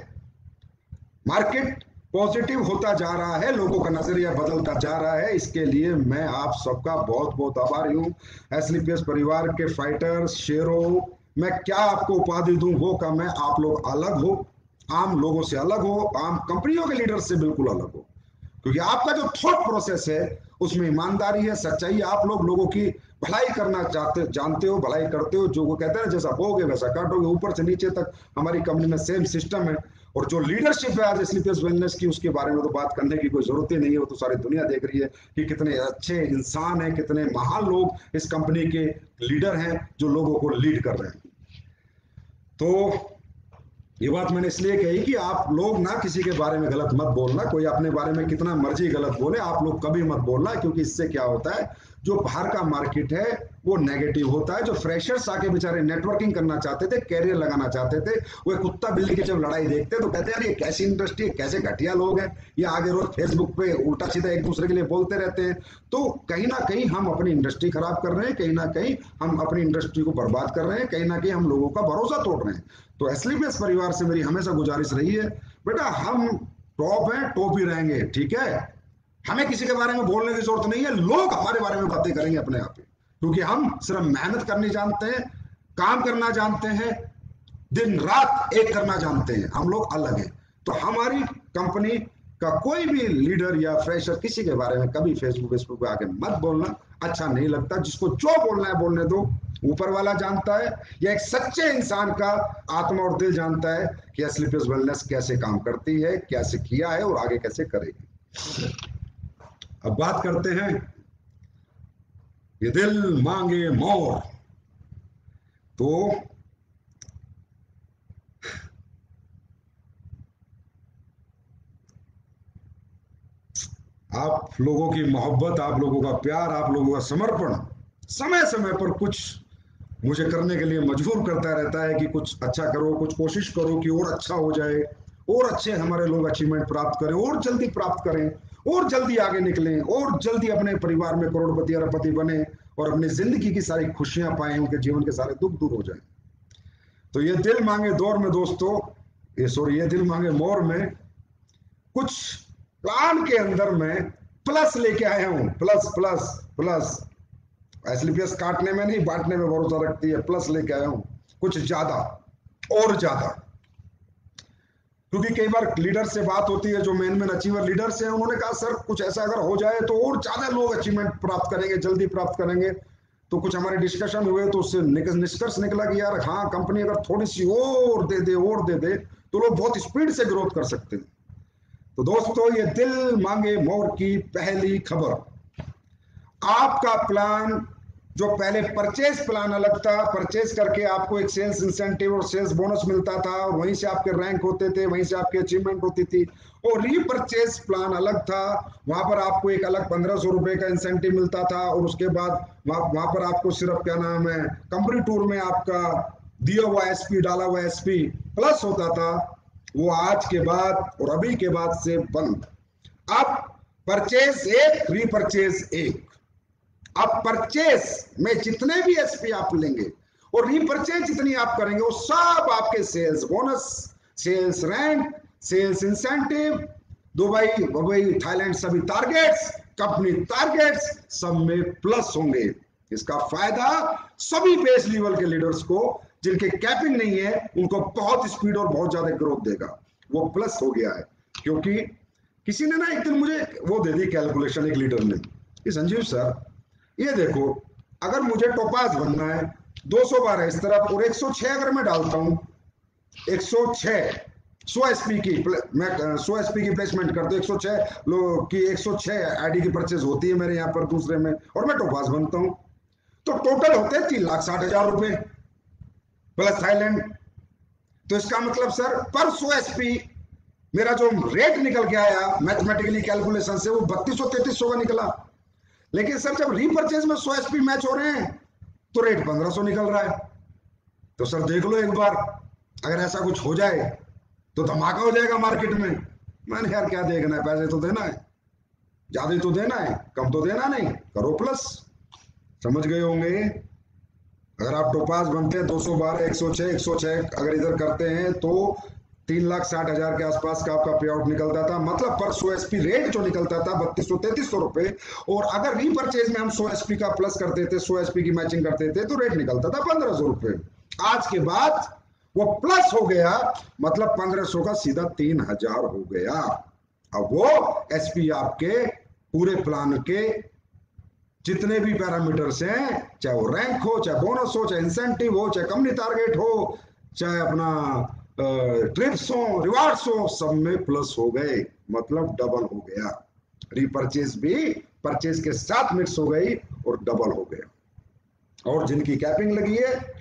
मार्केट पॉजिटिव होता जा रहा है, लोगों का नजरिया बदलता जा रहा है। इसके लिए मैं आप सबका बहुत बहुत आभारी हूं। एसलीपीएस परिवार के फाइटर्स, शेरों, मैं क्या आपको उपाधि दूं, वो कम है। आप लोग अलग हो, आम लोगों से अलग हो, आम कंपनियों के लीडर से बिल्कुल अलग हो, क्योंकि आपका जो थॉट प्रोसेस है उसमें ईमानदारी है, सच्चाई है। आप लोग लोगों की भलाई करना चाहते, जानते हो, भलाई करते हो। जो वो कहते हैं ना, जैसा बोगे वैसा काटोगे, ऊपर से नीचे तक हमारी कंपनी में सेम सिस्टम है। और जो लीडरशिप है आज स्लीपर्स वेलनेस की, उसके बारे में तो बात करने की कोई जरूरत ही नहीं है। वो तो सारी दुनिया देख रही है कि कितने अच्छे इंसान हैं, कितने महान लोग इस कंपनी के लीडर हैं जो लोगों को लीड कर रहे हैं। तो ये बात मैंने इसलिए कही कि आप लोग ना किसी के बारे में गलत मत बोलना। कोई अपने बारे में कितना मर्जी गलत बोले, आप लोग कभी मत बोलना, क्योंकि इससे क्या होता है, जो बाहर का मार्केट है वो नेगेटिव होता है। जो फ्रेशर्स आके बेचारे नेटवर्किंग करना चाहते थे, कैरियर लगाना चाहते थे, वो कुत्ता बिल्ली की जब लड़ाई देखते तो कहते हैं यार ये कैसी इंडस्ट्री है, कैसे घटिया लोग हैं, ये आगे रोज फेसबुक पे उल्टा सीधा एक दूसरे के लिए बोलते रहते हैं। तो कहीं ना कहीं हम अपनी इंडस्ट्री खराब कर रहे हैं, कहीं ना कहीं हम अपनी इंडस्ट्री को बर्बाद कर रहे हैं, कहीं ना कहीं हम लोगों का भरोसा तोड़ रहे हैं। तो एसलीपीएस परिवार से मेरी हमेशा गुजारिश रही है, बेटा हम टॉप हैं, टॉप ही रहेंगे, ठीक है। हमें किसी के बारे में बोलने की जरूरत नहीं है, लोग हमारे बारे में बातें करेंगे अपने आप ही, क्योंकि हम सिर्फ मेहनत करनी जानते हैं, काम करना जानते हैं, दिन रात एक करना जानते हैं। हम लोग अलग हैं। तो हमारी कंपनी का कोई भी लीडर या फ्रेशर किसी के बारे में कभी फेसबुक पे आके मत बोलना, अच्छा नहीं लगता। जिसको जो बोलना है बोलने दो, ऊपर वाला जानता है, या एक सच्चे इंसान का आत्मा और दिल जानता है कि स्लीपर्स वेलनेस कैसे काम करती है, कैसे किया है और आगे कैसे करेगी। अब बात करते हैं ये दिल मांगे मोर। तो आप लोगों की मोहब्बत, आप लोगों का प्यार, आप लोगों का समर्पण समय समय पर कुछ मुझे करने के लिए मजबूर करता रहता है कि कुछ अच्छा करो, कुछ कोशिश करो कि और अच्छा हो जाए, और अच्छे हमारे लोग अचीवमेंट प्राप्त करें, और जल्दी प्राप्त करें, और जल्दी आगे निकलें, और जल्दी अपने परिवार में करोड़पति अरबपति बने और अपनी जिंदगी की सारी खुशियां पाएं, उनके जीवन के सारे दुख दूर हो जाएं। तो ये दिल मांगे दौर में दोस्तों, ये दिल मांगे मोर में कुछ प्लान के अंदर में प्लस लेके आया हूं। प्लस प्लस प्लस, एसलीपीएस काटने में नहीं बांटने में भरोसा रखती है। प्लस लेके आया हूं कुछ ज्यादा और ज्यादा, क्योंकि कई बार लीडर से बात होती है जो मेन अचीवर लीडर्स हैं, उन्होंने कहा सर कुछ ऐसा अगर हो जाए तो और ज्यादा लोग अचीवमेंट प्राप्त करेंगे, जल्दी प्राप्त करेंगे। तो कुछ हमारे डिस्कशन हुए तो उससे निष्कर्ष निकला कि यार हाँ, कंपनी अगर थोड़ी सी और दे दे तो लोग बहुत स्पीड से ग्रोथ कर सकते हैं। तो दोस्तों ये दिल मांगे मोर की पहली खबर, आपका प्लान जो पहले परचेज प्लान अलग था, परचेज करके आपको एक सेल्स इंसेंटिव और सेल्स बोनस मिलता था और वहीं से आपके रैंक होते थे, वहीं से आपकी अचीवमेंट होती थी। और रीपरचेज प्लान अलग था, वहां पर आपको एक अलग 1500 रुपए का इंसेंटिव मिलता था और उसके बाद वहां पर आपको सिर्फ क्या नाम है, कंपनी टूर में आपका दिया हुआ एसपी, डाला हुआ एसपी प्लस होता था। वो आज के बाद और अभी के बाद से बंद। अब परचेज एक, रीपरचेज एक। अब परचेस में जितने भी एसपी आप लेंगे और रीपरचेज जितनी आप करेंगे वो सब आपके sales bonus, sales rank, sales incentive, Dubai Thailand सभी टारगेट्स, कंपनी टारगेट्स सब में प्लस होंगे। इसका फायदा सभी बेस लेवल के लीडर्स को, जिनके कैपिंग नहीं है, उनको बहुत स्पीड और बहुत ज्यादा ग्रोथ देगा। वो प्लस हो गया है क्योंकि किसी ने ना एक दिन मुझे वो दे दी कैलकुलेशन, एक लीडर ने कि संजीव सर ये देखो, अगर मुझे टोपाज बनना है 200 बार है इस तरफ और 106 अगर मैं डालता हूं, 106 100 एसपी की, मैं 100 एसपी की प्लेसमेंट करता हूं, 106 लोग की 106 आईडी की परचेज होती है मेरे यहाँ पर दूसरे में, और मैं टोपाज बनता हूं, तो टोटल होते हैं 3,60,000 रुपए प्लस थाईलैंड। तो इसका मतलब सर पर 100 एसपी मेरा जो रेट निकल के आया मैथमेटिकली कैलकुलेशन से वो 3200-3300 का निकला। लेकिन सर जब रीपरचेज में 100 एसपी मैच हो रहे हैं तो रेट 1500 निकल रहा है। तो सर देख लो एक बार, अगर ऐसा कुछ हो जाए तो धमाका हो जाएगा मार्केट में। मैंने यार क्या देखना है, पैसे तो देना है, ज्यादा तो देना है, कम तो देना नहीं, करो प्लस। समझ गए होंगे। अगर आप टोपाज बनते हैं 212 106 अगर इधर करते हैं तो 3,60,000 के आसपास का आपका पे आउट निकलता था। मतलब पर 100 एसपी रेट जो निकलता था 3200-3300 रुपए, और अगर रीपरचेज में हम 100 एसपी का प्लस करते थे, 100 एसपी की मैचिंग करते थे तो रेट निकलता था 1500 रुपए। आज के बाद वो प्लस हो गया, मतलब 1500 का सीधा 3000 हो गया। अब वो एसपी आपके पूरे प्लान के जितने भी पैरामीटर्स हैं, चाहे वो रैंक हो, चाहे बोनस हो, चाहे इंसेंटिव हो, चाहे कंपनी टारगेट हो, चाहे अपना ट्रिप्स हो, रिवार्ड्स हो, सब में प्लस हो गए, मतलब डबल हो गया। रीपरचेज भी परचेज के साथ मिक्स हो गई और डबल हो गया। और जिनकी कैपिंग लगी है,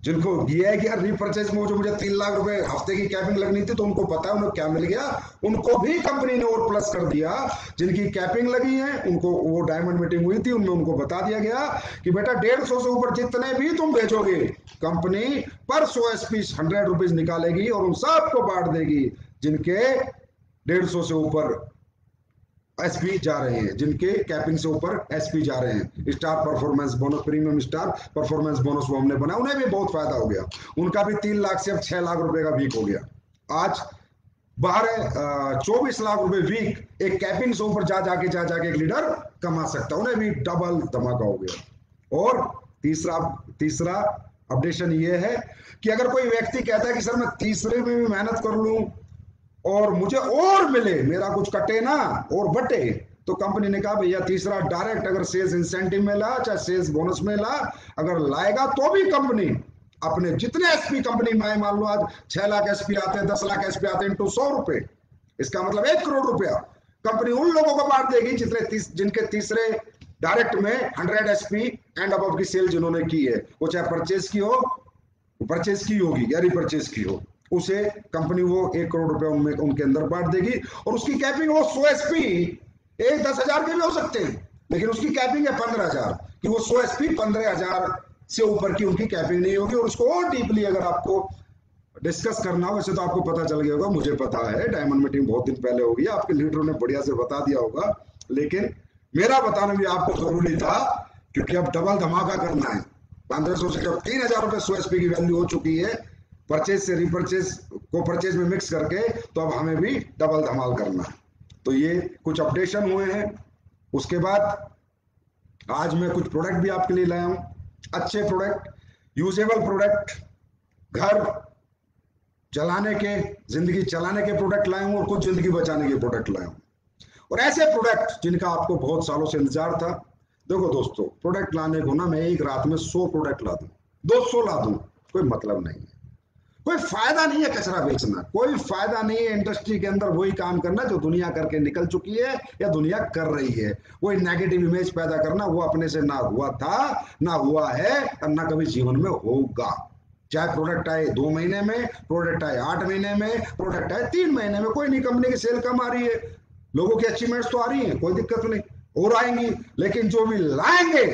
जिनको ये है कि यार रीपरचेज में जो मुझे 3 लाख रुपए हफ्ते की कैपिंग लगनी थी, तो उनको पता है उन्हें क्या मिल गया, उनको भी कंपनी ने और प्लस कर दिया। जिनकी कैपिंग लगी है उनको, वो डायमंड मीटिंग हुई थी उनमें उनको बता दिया गया कि बेटा 150 से ऊपर जितने भी तुम भेजोगे, कंपनी पर 100 एसपी 100 रुपीज निकालेगी और उन सबको बांट देगी जिनके 150 से ऊपर एसपी जा रहे हैं, जिनके कैपिंग से ऊपर एसपी जा रहे हैं। Star performance bonus, premium star performance bonus वो हमने बनाया, उन्हें भी बहुत फायदा हो गया। उनका भी 3 लाख से अब 6 लाख रुपए का वीक हो गया। आज 24 लाख रुपए वीक एक कैपिंग से ऊपर जा जाके एक लीडर कमा सकता है, उन्हें भी डबल धमाका हो गया। और तीसरा अपडेशन ये है कि अगर कोई व्यक्ति कहता है कि सर मैं तीसरे में भी मेहनत कर लूं और मुझे और मिले, मेरा कुछ कटे ना और बटे, तो कंपनी ने कहा भैया तीसरा डायरेक्ट अगर सेल्स इंसेंटिव में ला, चाहे सेल्स बोनस में ला, अगर लाएगा तो भी कंपनी अपने जितने एसपी कंपनी में, मान लो आज 6 लाख एसपी आते हैं, 10 लाख एसपी आते हैं, इंटू 100 रुपए, इसका मतलब 1 करोड़ रुपया कंपनी उन लोगों को बांट देगी जिनके तीसरे डायरेक्ट में 100 एसपी एंड अबव की सेल जिन्होंने की है, वो चाहे परचेज की हो, परचेज की होगी या रिपरचेज की हो, उसे कंपनी वो 1 करोड़ रुपए उनमें उनके अंदर बांट देगी। और उसकी कैपिंग वो 100 एसपी, एक 10,000 के भी हो सकते हैं, लेकिन उसकी कैपिंग है 15,000 कि वो 100 एसपी 15,000 से ऊपर की उनकी कैपिंग नहीं होगी। और उसको और डीपली अगर आपको डिस्कस करना हो, वैसे तो आपको पता चल गया होगा, मुझे पता है, डायमंड मीटिंग बहुत दिन पहले होगी, आपके लीडरों ने बढ़िया से बता दिया होगा, लेकिन मेरा बताना भी आपको जरूरी था क्योंकि अब डबल धमाका करना है। 1500 से जब 3,000 रुपए 100 एसपी की वैल्यू हो चुकी है, परचेज से रिपरचेज को परचेज में मिक्स करके, तो अब हमें भी डबल धमाल करना है। तो ये कुछ अपडेशन हुए हैं। उसके बाद आज मैं कुछ प्रोडक्ट भी आपके लिए लाया हूं, अच्छे प्रोडक्ट, यूजेबल प्रोडक्ट, घर चलाने के, जिंदगी चलाने के प्रोडक्ट लाया हूं और कुछ जिंदगी बचाने के प्रोडक्ट लाया हूं, और ऐसे प्रोडक्ट जिनका आपको बहुत सालों से इंतजार था। देखो दोस्तों, प्रोडक्ट लाने को ना मैं एक रात में 100 प्रोडक्ट ला दूं, 200 ला दूं, कोई मतलब नहीं है, कोई फायदा नहीं है कचरा बेचना, कोई फायदा नहीं है इंडस्ट्री के अंदर वही काम करना जो दुनिया करके निकल चुकी है या दुनिया कर रही है। वही नेगेटिव इमेज पैदा करना, वो अपने से ना हुआ था, ना हुआ है और ना कभी जीवन में होगा। चाहे प्रोडक्ट आए 2 महीने में, प्रोडक्ट आए 8 महीने में, प्रोडक्ट आए 3 महीने में, कोई नहीं, कंपनी की सेल कम आ रही है, लोगों की अचीवमेंट्स तो आ रही है, कोई दिक्कत नहीं, और आएंगी, लेकिन जो भी लाएंगे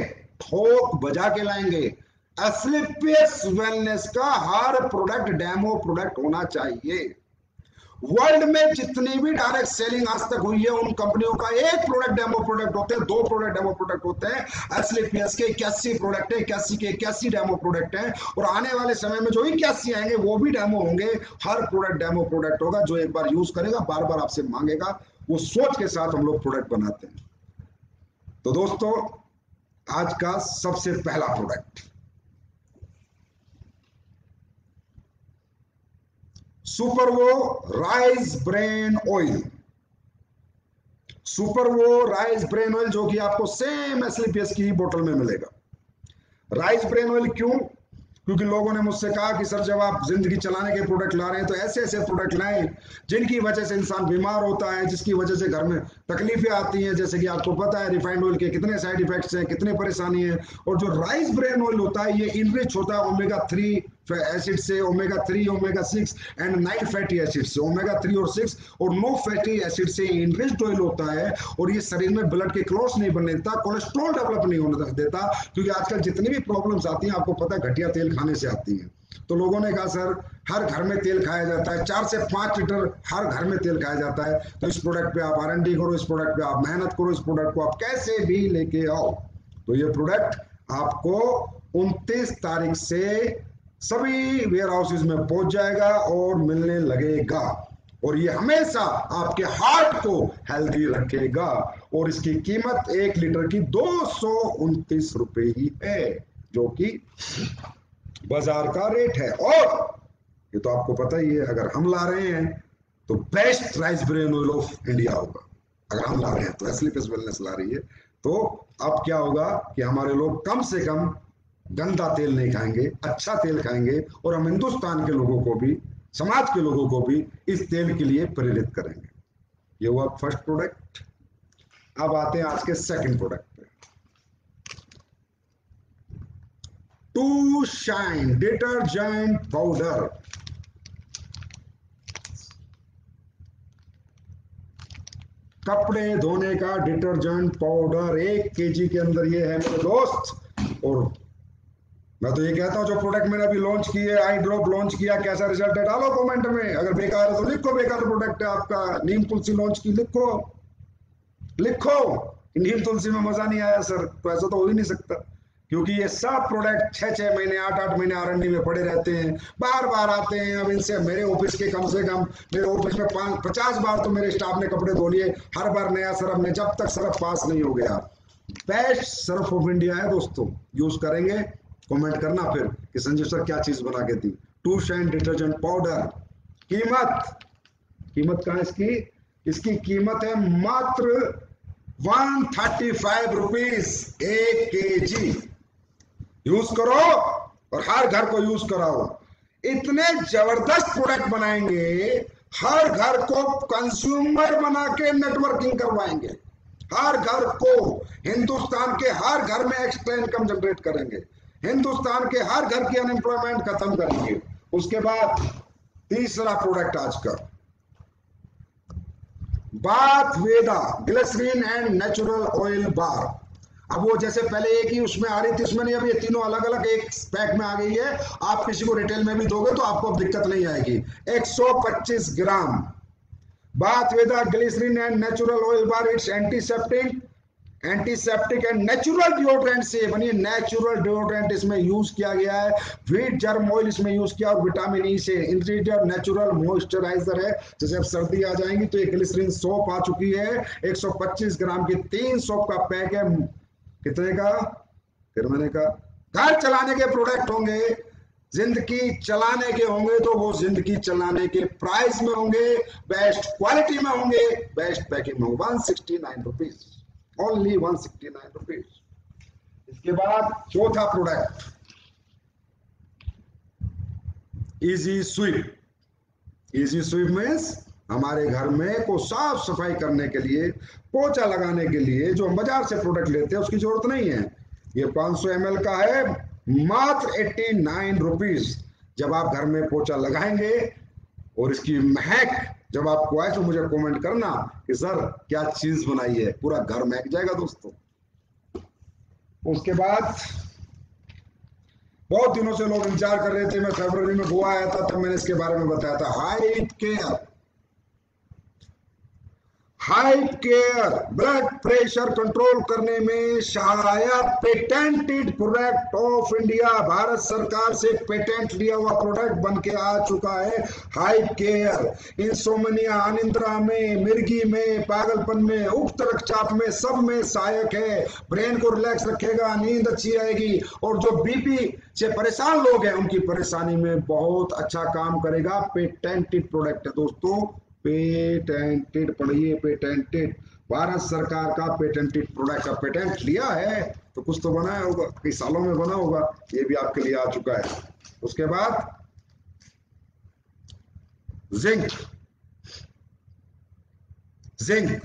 ठोक बजा के लाएंगे। एस्क्लेपियस वेलनेस का हर प्रोडक्ट डेमो प्रोडक्ट होना चाहिए। वर्ल्ड में जितनी भी डायरेक्ट सेलिंग आज तक हुई है, उन कंपनियों का एक प्रोडक्ट डेमो प्रोडक्ट होते हैं, 2 प्रोडक्ट डेमो प्रोडक्ट होते हैं। एस्क्लेपियस के 81 प्रोडक्ट है, 81 के 81 डेमो प्रोडक्ट हैं, और आने वाले समय में जो 81 आएंगे वो भी डेमो होंगे। हर प्रोडक्ट डेमो प्रोडक्ट होगा, जो एक बार यूज करेगा बार बार आपसे मांगेगा, वो सोच के साथ हम लोग प्रोडक्ट बनाते हैं। तो दोस्तों, आज का सबसे पहला प्रोडक्ट सुपरवो राइस ब्रेन ऑयल। सुपरवो राइस ब्रेन ऑयल जो कि आपको सेम एस्क्लेपियस की बोतल में मिलेगा। राइस ब्रेन ऑयल क्यों? क्योंकि लोगों ने मुझसे कहा कि सर जब आप जिंदगी चलाने के प्रोडक्ट ला रहे हैं तो ऐसे ऐसे प्रोडक्ट लाएं जिनकी वजह से इंसान बीमार होता है, जिसकी वजह से घर में तकलीफें आती हैं। जैसे कि आपको पता है रिफाइंड ऑयल के कितने साइड इफेक्ट्स हैं, कितने परेशानी है। और जो राइस ब्रेन ऑयल होता है ये इनरिच होता है ओमेगा 3 एसिड से, omega 3, omega 6 and 9 fatty acid से, ओमेगा 3 और 6 और 9 फैटी एसिड से इनरिच्ड ऑयल होता है। और ये शरीर में ब्लड के क्लॉट्स नहीं बनने देता, कोलेस्ट्रॉल डेवलप नहीं होने देता, क्योंकि आजकल जितनी भी प्रॉब्लम्स आती हैं आपको पता है घटिया तेल खाने से आती हैं। तो लोगों ने कहा सर हर घर में तेल खाया जाता है, 4 से 5 लीटर हर घर में तेल खाया जाता है, तो इस प्रोडक्ट पे आप R&D करो, इस प्रोडक्ट पे आप मेहनत करो, इस प्रोडक्ट को आप कैसे भी लेके आओ। तो ये प्रोडक्ट आपको 29 तारीख से सभी वेयर हाउसेज में पहुंच जाएगा और मिलने लगेगा, और ये हमेशा आपके हार्ट को हेल्दी रखेगा। और इसकी कीमत 1 लीटर की 229 रुपए ही है, जो कि बाजार का रेट है। और ये तो आपको पता ही है, अगर हम ला रहे हैं तो best rice bran oil of India होगा। अगर हम ला रहे हैं तो एस्लीपिस वेलनेस ला रही है, तो अब क्या होगा कि हमारे लोग कम से कम गंदा तेल नहीं खाएंगे, अच्छा तेल खाएंगे, और हम हिंदुस्तान के लोगों को भी, समाज के लोगों को भी इस तेल के लिए प्रेरित करेंगे। ये हुआ फर्स्ट प्रोडक्ट। अब आते हैं आज के सेकंड प्रोडक्ट पे। Two shine detergent powder. कपड़े धोने का डिटर्जेंट पाउडर 1 kg के अंदर ये है मेरे दोस्त। और मैं तो ये कहता हूं, जो प्रोडक्ट मैंने अभी लॉन्च किए, आई ड्रॉप लॉन्च किया, कैसा रिजल्ट है डालो कमेंट में। अगर बेकार है तो लिखो बेकार प्रोडक्ट है आपका। नीम तुलसी लॉन्च की, लिखो लिखो नीम तुलसी में मजा नहीं आया सर, तो ऐसा तो हो ही नहीं सकता, क्योंकि ये सब प्रोडक्ट 6-6 महीने 8-8 महीने आरएनडी में पड़े रहते हैं, बार बार आते हैं। अब इनसे मेरे ऑफिस के कम से कम, मेरे ऑफिस में 50 बार तो मेरे स्टाफ ने कपड़े धो लिए, हर बार नया सर्फ में, जब तक सर्फ पास नहीं हो गया। बेस्ट सर्फ ऑफ इंडिया है दोस्तों, यूज करेंगे। कमेंट करना फिर कि संजीव सर क्या चीज बना के दी। टू शाइन डिटर्जेंट पाउडर। कीमत कहाँ इसकी? इसकी कीमत है मात्र 135 रुपीज 1 kg। यूज करो और हर घर को यूज कराओ। इतने जबरदस्त प्रोडक्ट बनाएंगे, हर घर को कंज्यूमर बना के नेटवर्किंग करवाएंगे। हर घर को, हिंदुस्तान के हर घर में एक्स्ट्रा इनकम जनरेट करेंगे, हिंदुस्तान के हर घर की अनएम्प्लॉयमेंट खत्म करेंगे। उसके बाद तीसरा प्रोडक्ट आज का, बाथ वेदा glycerine and natural oil bar. अब वो जैसे पहले एक ही उसमें आ रही थी, इसमें नहीं, अब ये तीनों अलग अलग एक पैक में आ गई है। आप किसी को रिटेल में भी दोगे तो आपको अब दिक्कत नहीं आएगी। 125 ग्राम बाथ वेदा glycerine and natural oil bar. It's antiseptic and natural deodorant से बनी है। नेचुरल डिओड्रेंट इसमें यूज किया गया है, व्हीट जर्म ऑयल इसमें यूज किया, और विटामिन ई से इंग्रेडिएंट नेचुरल मॉइस्चराइजर है। जैसे अब सर्दी आ जाएंगी तो एक ग्लिसरीन सोप आ चुकी है, 125 ग्राम की 3 सोप का पैक है। कितने का? फिर मैंने कहा घर चलाने के प्रोडक्ट होंगे, जिंदगी चलाने के होंगे, तो वो जिंदगी चलाने के प्राइस में होंगे, बेस्ट क्वालिटी में होंगे, बेस्ट पैकिंग में होंगे। 169 रुपीज, ओनली 169 रुपीज। इसके बाद चौथा product, easy sweep. Easy sweep means हमारे घर में को साफ सफाई करने के लिए, पोछा लगाने के लिए जो हम बाजार से प्रोडक्ट लेते हैं उसकी जरूरत नहीं है। ये 500 ml का है, मात्र 89 रुपीज। जब आप घर में पोछा लगाएंगे और इसकी महक जब आपको आए तो मुझे कमेंट करना कि सर क्या चीज बनाई है, पूरा घर महक जाएगा दोस्तों। उसके बाद बहुत दिनों से लोग इंतजार कर रहे थे, मैं फरवरी में गोवा आया था तब मैंने इसके बारे में बताया था। Hype care, hype care blood pressure control करने में सहायक patented product of India, Bharat सरकार से पेटेंट लिया हुआ प्रोडक्ट बन के आ चुका है। हाइप केयर इंसोमनिया, अनिद्रा में, मिर्गी में, पागलपन में, उक्त रक्तचाप में, सब में सहायक है। ब्रेन को रिलैक्स रखेगा, नींद अच्छी आएगी, और जो बीपी से परेशान लोग हैं उनकी परेशानी में बहुत अच्छा काम करेगा। पेटेंटेड प्रोडक्ट है दोस्तों, पेटेंटेड, पढ़िए पेटेंटेड, भारत सरकार का पेटेंटेड प्रोडक्ट का पेटेंट लिया है तो कुछ तो बनाया होगा, कई सालों में बना होगा, ये भी आपके लिए आ चुका है। उसके बाद जिंक। जिंक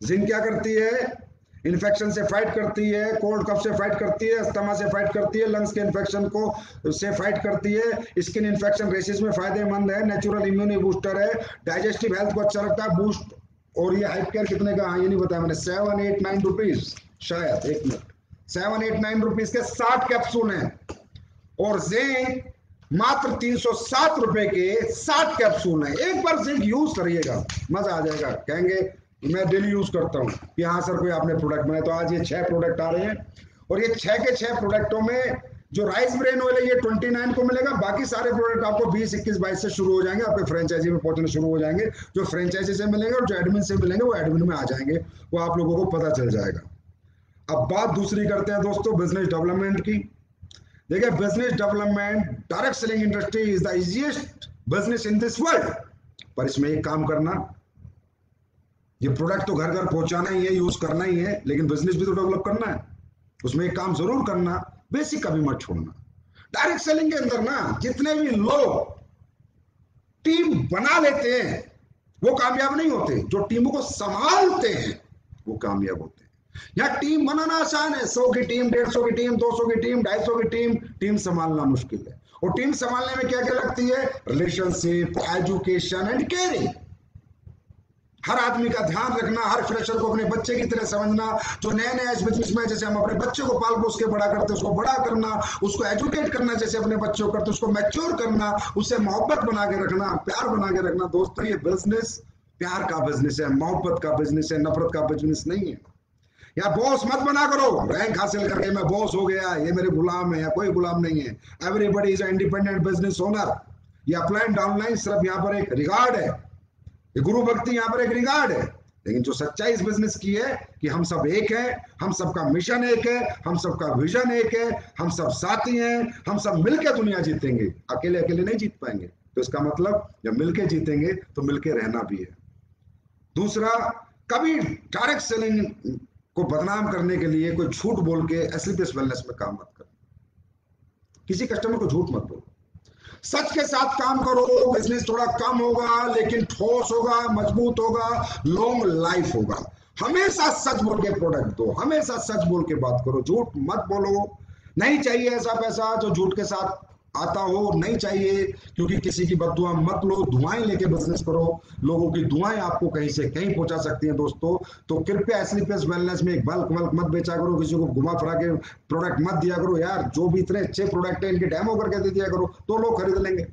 जिंक क्या करती है? इन्फेक्शन से फाइट करती है, कोल्ड कफ से फाइट करती है, अस्थमा से फाइट करती है, लंग्स के इन्फेक्शन को से फाइट करती है, स्किन इन्फेक्शन रेसिस में फायदेमंद है, नेचुरल इम्यूनिटी बूस्टर है, डाइजेस्टिव हेल्थ को अच्छा रखता है, बूस्ट। और ये हाइप केयर कितने का? हाँ ये नहीं बताया मैंने, 789 रुपीज, शायद 1 मिनट, 789 रुपीज के 60 कैप्सूल हैं। और जिंक मात्र 307 रुपए के 60 कैप्सूल हैं। एक बार जिंक यूज करिएगा, मजा आ जाएगा, कहेंगे मैं डेली यूज करता हूँ कि हाँ सर कोई आपने प्रोडक्ट बनाया। तो आज ये 6 प्रोडक्ट आ रहे हैं, और ये 6 के 6 प्रोडक्टों में जो राइस ब्रेन ऑयल है ये 29 को मिलेगा, बाकी सारे प्रोडक्ट आपको 20, 21, 22 से शुरू हो जाएंगे, आपके फ्रेंचाइजी में पहुंचने शुरू हो जाएंगे। जो फ्रेंचाइजी से मिलेंगे और जो एडमिन से मिलेंगे वो एडमिन में आ जाएंगे, वो आप लोगों को पता चल जाएगा। अब बात दूसरी करते हैं दोस्तों बिजनेस डेवलपमेंट की। देखिए, business development, direct selling industry is the easiest business in this world. पर इसमें एक काम करना, ये प्रोडक्ट तो घर घर पहुंचाना ही है, यूज करना ही है, लेकिन बिजनेस भी तो डेवलप करना है। उसमें एक काम जरूर करना, बेसिक कभी मत छोड़ना। डायरेक्ट सेलिंग के अंदर ना जितने भी लोग टीम बना लेते हैं वो कामयाब नहीं होते, जो टीमों को संभालते हैं वो कामयाब होते हैं। यहाँ टीम बनाना आसान है, 100 की टीम, 150 की टीम, 200 की टीम, 250 की टीम, टीम संभालना मुश्किल है। और टीम संभालने में क्या क्या लगती है? Relationship, education and caring. हर आदमी का ध्यान रखना, हर फ्रेशर को अपने बच्चे की तरह समझना। जो नया नया इस बिजनेस में, जैसे हम अपने बच्चे को पाल पोस के बड़ा करते, उसको बड़ा करना, उसको एजुकेट करना, जैसे अपने बच्चों को करते, उसको मैच्योर करना, उससे मोहब्बत बना के रखना, प्यार बना के रखना। दोस्तों, ये बिजनेस प्यार का बिजनेस है, मोहब्बत का बिजनेस है, नफरत का बिजनेस नहीं है। या बॉस मत बना करो, रैंक हासिल करके मैं बॉस हो गया, ये मेरे गुलाम है, या कोई गुलाम नहीं है। Everybody is independent business owner. ये अपलाइन डाउनलाइन सिर्फ यहाँ पर एक रिगार्ड है, ये गुरु भक्ति यहाँ पर एक रिगार्ड है। लेकिन जो सच्चाई इस बिजनेस की है कि हम सब एक हैं, हम सबका मिशन एक है, हम सबका विजन एक है, हम सब साथी हैं, हम सब मिलकर दुनिया जीतेंगे। अकेले अकेले नहीं जीत पाएंगे। तो इसका मतलब जब मिलके जीतेंगे तो मिलके रहना भी है। दूसरा, कभी डायरेक्ट सेलिंग को बदनाम करने के लिए कोई झूठ बोल के एसलीपीएस वेलनेस में काम मत करो। किसी कस्टमर को झूठ मत बोलो, सच के साथ काम करो। बिजनेस थोड़ा कम होगा लेकिन ठोस होगा, मजबूत होगा, लॉन्ग लाइफ होगा। हमेशा सच बोल के प्रोडक्ट दो, हमेशा सच बोल के बात करो, झूठ मत बोलो। नहीं चाहिए ऐसा पैसा जो झूठ के साथ आता हो, नहीं चाहिए, क्योंकि किसी की बददुआ मत लो, दुआएं लेके बिजनेस करो। लोगों की दुआएं आपको कहीं से कहीं पहुंचा सकती हैं दोस्तों। तो कृपया एसलीपीएस वेलनेस में एक बल्क वल्क मत बेचा करो, किसी को घुमा फिरा के प्रोडक्ट मत दिया करो यार। जो भी इतने अच्छे प्रोडक्ट है इनके डेमो करके दे दिया करो तो लोग खरीद लेंगे।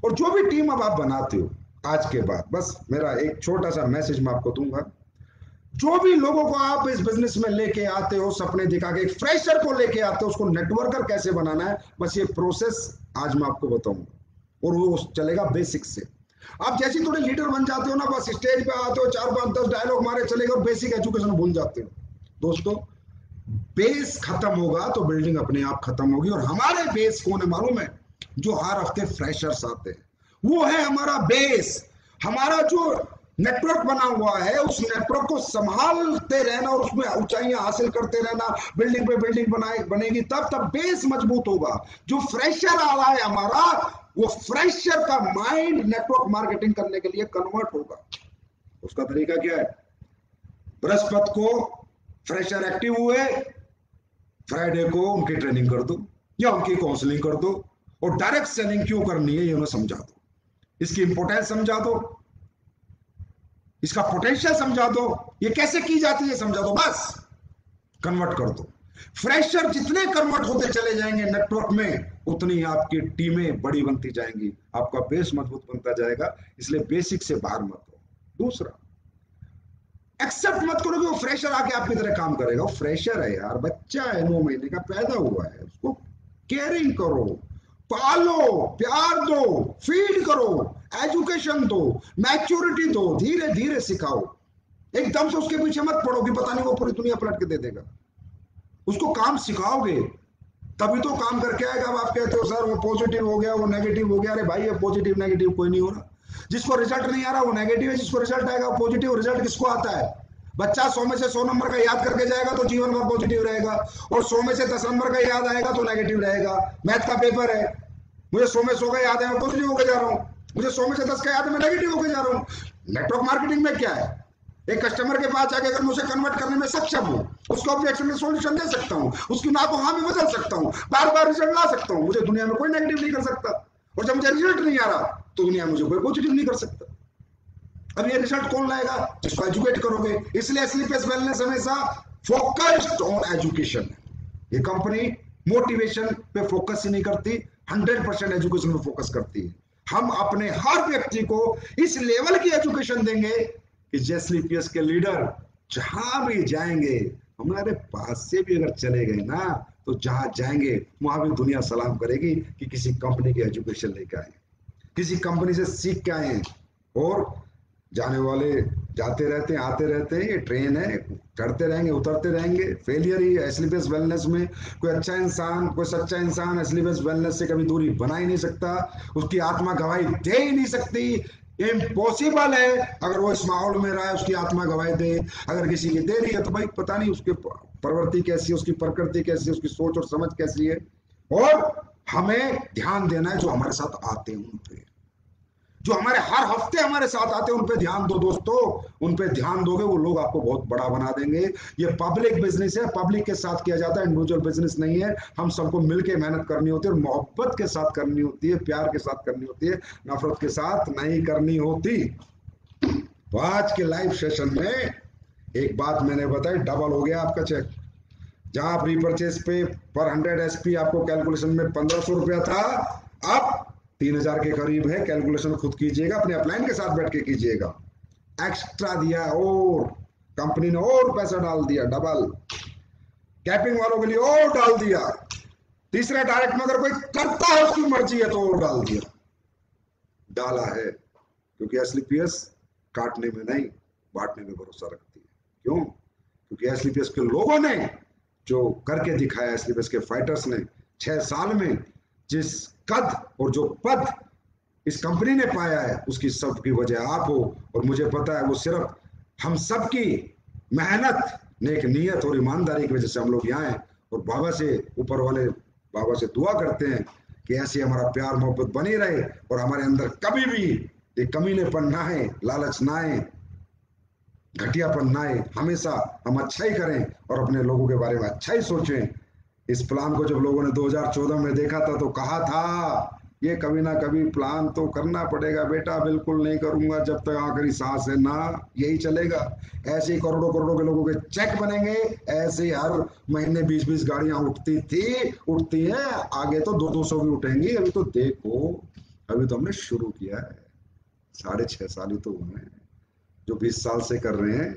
और जो भी टीम अब आप बनाते हो आज के बाद, बस मेरा एक छोटा सा मैसेज मैं आपको दूंगा, जो भी लोगों को आप इस बिजनेस में लेके आते हो, सपने दिखा के, एक फ्रेशर को लेके आते हो, उसको नेटवर्कर कैसे बनाना है, बस ये प्रोसेस आज मैं आपको बताऊंगा। और वो चलेगा बेसिक से। आप जैसे थोड़े लीडर बन जाते हो ना, बस स्टेज पे आते हो, 4-5-10 डायलॉग मारे चले गए और बेसिक एजुकेशन भूल जाते हो। दोस्तों, बेस खत्म होगा तो बिल्डिंग अपने आप खत्म होगी। और हमारे बेस कौन है मालूम है? जो हर हफ्ते फ्रेशर्स आते हैं, वो है हमारा बेस। हमारा जो नेटवर्क बना हुआ है, उस नेटवर्क को संभालते रहना और उसमें ऊंचाइयां हासिल करते रहना, बिल्डिंग पे बिल्डिंग बनेगी, तब बेस मजबूत होगा। जो फ्रेशर आ रहा है हमारा, वो फ्रेशर का माइंड नेटवर्क मार्केटिंग करने के लिए कन्वर्ट होगा। उसका तरीका क्या है? बृहस्पति को फ्रेशर एक्टिव हुए, फ्राइडे को उनकी ट्रेनिंग कर दो या उनकी काउंसलिंग कर दो। और डायरेक्ट सेलिंग क्यों करनी है ये उन्हें समझा दो, इसकी इंपोर्टेंस समझा दो, इसका पोटेंशियल समझा दो, ये कैसे की जाती है समझा दो, बस कन्वर्ट कर दो। फ्रेशर जितने कन्वर्ट होते चले जाएंगे नेटवर्क में, उतनी आपकी टीमें बड़ी बनती जाएंगी, आपका बेस मजबूत बनता जाएगा। इसलिए बेसिक से बाहर मत हो। दूसरा, एक्सेप्ट मत करो कि वो फ्रेशर आके आपकी तरह काम करेगा। वो फ्रेशर है यार, बच्चा है, 9 महीने का पैदा हुआ है, उसको केयरिंग करो, पालो, प्यार दो, फीड करो, एजुकेशन दो, मैच्योरिटी दो, धीरे धीरे सिखाओ। एकदम से उसके पीछे मत पड़ो कि पता नहीं वो पूरी दुनिया पलट के दे देगा। उसको काम सिखाओगे तभी तो काम करके आएगा। अब आप कहते हो सर वो पॉजिटिव हो गया, वो नेगेटिव हो गया। अरे भाई, ये पॉजिटिव नेगेटिव कोई नहीं हो रहा। जिसको रिजल्ट नहीं आ रहा वो नेगेटिव है, जिसको रिजल्ट आएगा वो पॉजिटिव। रिजल्ट किसको आता है? बच्चा 100 में से 100 नंबर का याद करके जाएगा तो जीवन भर पॉजिटिव रहेगा, और 100 में से 10 नंबर का याद आएगा तो नेगेटिव रहेगा। मैथ का पेपर है, मुझे 100 में 100 का याद है, मैं पॉजिटिव होकर जा रहा हूँ। मुझे 100 में से 10 का याद है, मैं नेगेटिव होकर जा रहा हूँ। नेटवर्क मार्केटिंग में क्या है? एक कस्टमर के पास जाके अगर मुझे कन्वर्ट करने में सक्षम हूँ, उसको ऑब्जेक्शन का सॉल्यूशन दे सकता हूँ, उसकी ना को हाँ में बदल सकता हूँ, बार बार रिजल्ट ला सकता हूँ, मुझे दुनिया में कोई नेगेटिव नहीं कर सकता। और जब मुझे रिजल्ट नहीं आ रहा तो दुनिया मुझे कोई पॉजिटिव नहीं कर सकता। अब ये रिजल्ट कौन लाएगा? जिसको एजुकेट करोगे। इसलिए एसलीपीएस वेलनेस हमेशा फोकस्ड ऑन एजुकेशन। ये कंपनी मोटिवेशन पे फोकस ही नहीं करती, 100% एजुकेशन पे फोकस करती है। हम अपने हर व्यक्ति को इस लेवल की एजुकेशन देंगे कि एसलीपीएस के लीडर जहां भी जाएंगे, हमारे पास से भी अगर चले गए ना, तो जहां जाएंगे वहां भी दुनिया सलाम करेगी कि किसी कंपनी की एजुकेशन लेकर आए, किसी कंपनी से सीख के आए। और जाने वाले जाते रहते हैं, आते रहते हैं, ये ट्रेन है, चढ़ते रहेंगे उतरते रहेंगे। फेलियर ही एस्लीपियस वेलनेस में। कोई अच्छा इंसान, कोई सच्चा इंसान एस्लीपियस वेलनेस से कभी दूरी बना ही नहीं सकता, उसकी आत्मा गवाही दे ही नहीं सकती। इम्पॉसिबल है। अगर वो इस माहौल में रहा है उसकी आत्मा गवाही दे। अगर किसी की दे रही है तो भाई पता नहीं उसके प्रवृत्ति कैसी है, उसकी प्रकृति कैसी है, उसकी सोच और समझ कैसी है। और हमें ध्यान देना है जो हमारे साथ आते हैं उन पे, जो हमारे हर हफ्ते हमारे साथ आते हैं उन पे ध्यान दो दोस्तों। उन पे ध्यान दोगे वो लोग आपको बहुत बड़ा बना देंगे। ये पब्लिक बिजनेस है, पब्लिक के साथ किया जाता है, इंडिविजुअल बिजनेस नहीं है। हम सबको मिलकर मेहनत करनी होती है और मोहब्बत के साथ करनी होती है, प्यार के साथ करनी होती है, नफरत के साथ नहीं करनी होती। तो आज के लाइव सेशन में एक बात मैंने बताई, डबल हो गया आपका चेक। जहां आप रीपर्चेस पे पर 100 SP आपको कैलकुलेशन में 1500 रुपया था, अब 3000 के करीब है। कैलकुलेशन खुद कीजिएगा, अपने अपलाइन के साथ बैठ के कीजिएगा। एक्स्ट्रा दिया और कंपनी ने और पैसा डाल दिया, डबल कैपिंग वालों के लिए और डाल दिया। तीसरा डायरेक्ट में अगर कोई करता है उसकी मर्जी है तो और डाल दिया, डाला है। क्योंकि एसलीपीएस काटने में नहीं बांटने में भरोसा रखती है। क्यों? क्योंकि एसलीपीएस के लोगों ने जो करके दिखाया, एसलीपीएस के फाइटर्स ने 6 साल में जिस कद और जो पद इस कंपनी ने पाया है उसकी सबकी वजह आप हो। और मुझे पता है वो सिर्फ हम सबकी मेहनत, नेक नीयत और ईमानदारी की वजह से हम लोग यहाँ हैं। और बाबा से, ऊपर वाले बाबा से दुआ करते हैं कि ऐसे हमारा प्यार मोहब्बत बनी रहे और हमारे अंदर कभी भी ये कमीनेपन ना आए, लालच ना आए, घटियापन ना आए। हमेशा हम अच्छा ही करें और अपने लोगों के बारे में अच्छा ही सोचें। इस प्लान को जब लोगों ने 2014 में देखा था तो कहा था ये कभी ना कभी प्लान तो करना पड़ेगा बेटा, बिल्कुल नहीं करूंगा जब तक आखिरी सांस है ना, यही चलेगा। ऐसे ही करोड़ों करोड़ों के लोगों के चेक बनेंगे। ऐसे ही हर महीने 20-20 गाड़ियां उठती थी, उठती हैं, आगे तो 200-200 भी उठेंगी। अभी तो देखो, अभी तो हमने शुरू किया है, 6.5 साल ही तो हुए हैं। जो 20 साल से कर रहे हैं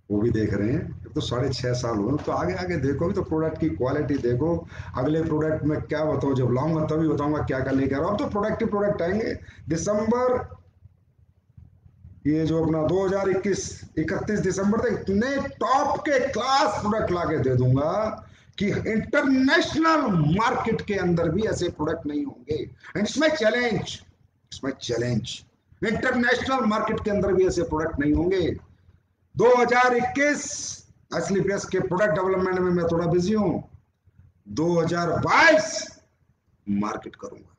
वो भी देख रहे हैं, तो 6.5 साल हुए। तो आगे आगे देखो, भी तो प्रोडक्ट की क्वालिटी देखो। अगले प्रोडक्ट में क्या बताऊं, जब लाऊंगा तभी बताऊंगा क्या क्या लेकर आ रहा हूं। अब तो प्रोडक्ट ही प्रोडक्ट आएंगे। दिसंबर, ये जो अपना 2021 31 दिसंबर तक इतने टॉप के क्लास प्रोडक्ट लाके दे दूंगा कि इंटरनेशनल मार्केट के अंदर भी ऐसे प्रोडक्ट नहीं होंगे। एंड इसमें चैलेंज, इसमें चैलेंज, इंटरनेशनल मार्केट के अंदर भी ऐसे प्रोडक्ट नहीं होंगे। 2021 एसलीपीएस के प्रोडक्ट डेवलपमेंट में मैं थोड़ा बिजी हूं। 2022 मार्केट करूंगा।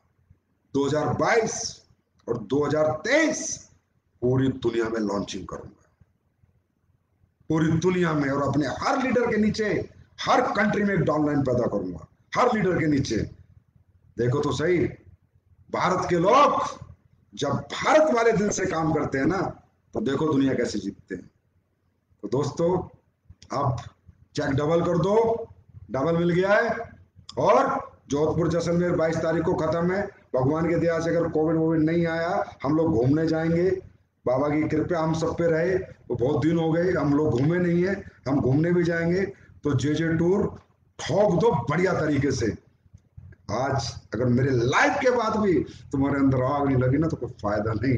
2022 और 2023 पूरी दुनिया में लॉन्चिंग करूंगा, पूरी दुनिया में। और अपने हर लीडर के नीचे, हर कंट्री में एक डाउनलाइन पैदा करूंगा, हर लीडर के नीचे। देखो तो सही, भारत के लोग जब भारत वाले दिल से काम करते हैं ना, तो देखो दुनिया कैसे जीतते हैं। तो दोस्तों, अब चेक डबल कर दो, डबल मिल गया है। और जोधपुर जैसलमेर 22 तारीख को खत्म है। भगवान के दया से अगर कोविड वोविड नहीं आया, हम लोग घूमने जाएंगे। बाबा की कृपा हम सब पे रहे। तो बहुत दिन हो गए हम लोग घूमे नहीं है, हम घूमने भी जाएंगे। तो जे टूर ठोक दो बढ़िया तरीके से। आज अगर मेरे लाइफ के बाद भी तुम्हारे अंदर आग नहीं लगी ना तो कोई फायदा नहीं।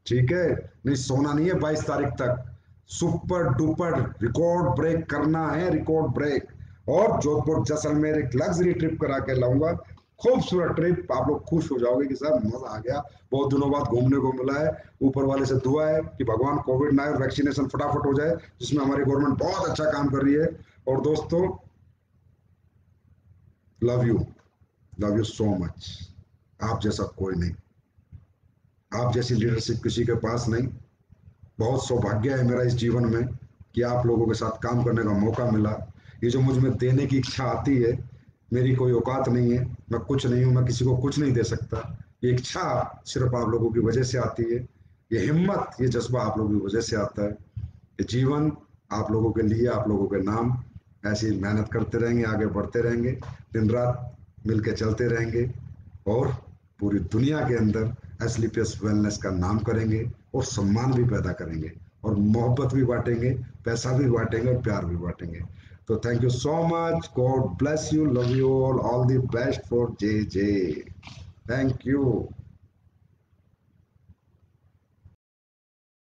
ठीक है, नहीं सोना नहीं है 22 तारीख तक। सुपर डुपर रिकॉर्ड ब्रेक करना है, रिकॉर्ड ब्रेक। और जोधपुर जैसलमेर एक लग्जरी ट्रिप करा के लाऊंगा, खूबसूरत ट्रिप। आप लोग खुश हो जाओगे कि सर मजा आ गया, बहुत दिनों बाद घूमने को मिला है। ऊपर वाले से दुआ है कि भगवान कोविड ना आए और वैक्सीनेशन फटाफट हो जाए, जिसमें हमारी गवर्नमेंट बहुत अच्छा काम कर रही है। और दोस्तों, love you, love you so much. आप जैसा कोई नहीं, आप जैसी लीडरशिप किसी के पास नहीं। बहुत सौभाग्य है मेरा इस जीवन में कि आप लोगों के साथ काम करने का मौका मिला। ये जो मुझ में देने की इच्छा आती है, मेरी कोई औकात नहीं है, मैं कुछ नहीं हूं, मैं किसी को कुछ नहीं दे सकता। ये इच्छा सिर्फ आप लोगों की वजह से आती है। ये हिम्मत, ये जज्बा आप लोगों की वजह से आता है। ये जीवन आप लोगों के लिए, आप लोगों के नाम। ऐसी मेहनत करते रहेंगे, आगे बढ़ते रहेंगे, दिन रात मिलके चलते रहेंगे। और पूरी दुनिया के अंदर एसलीपीएस वेलनेस का नाम करेंगे और सम्मान भी पैदा करेंगे और मोहब्बत भी बांटेंगे, पैसा भी बांटेंगे और प्यार भी बांटेंगे। तो thank you so much, God bless you, love you all the best for J. Thank you.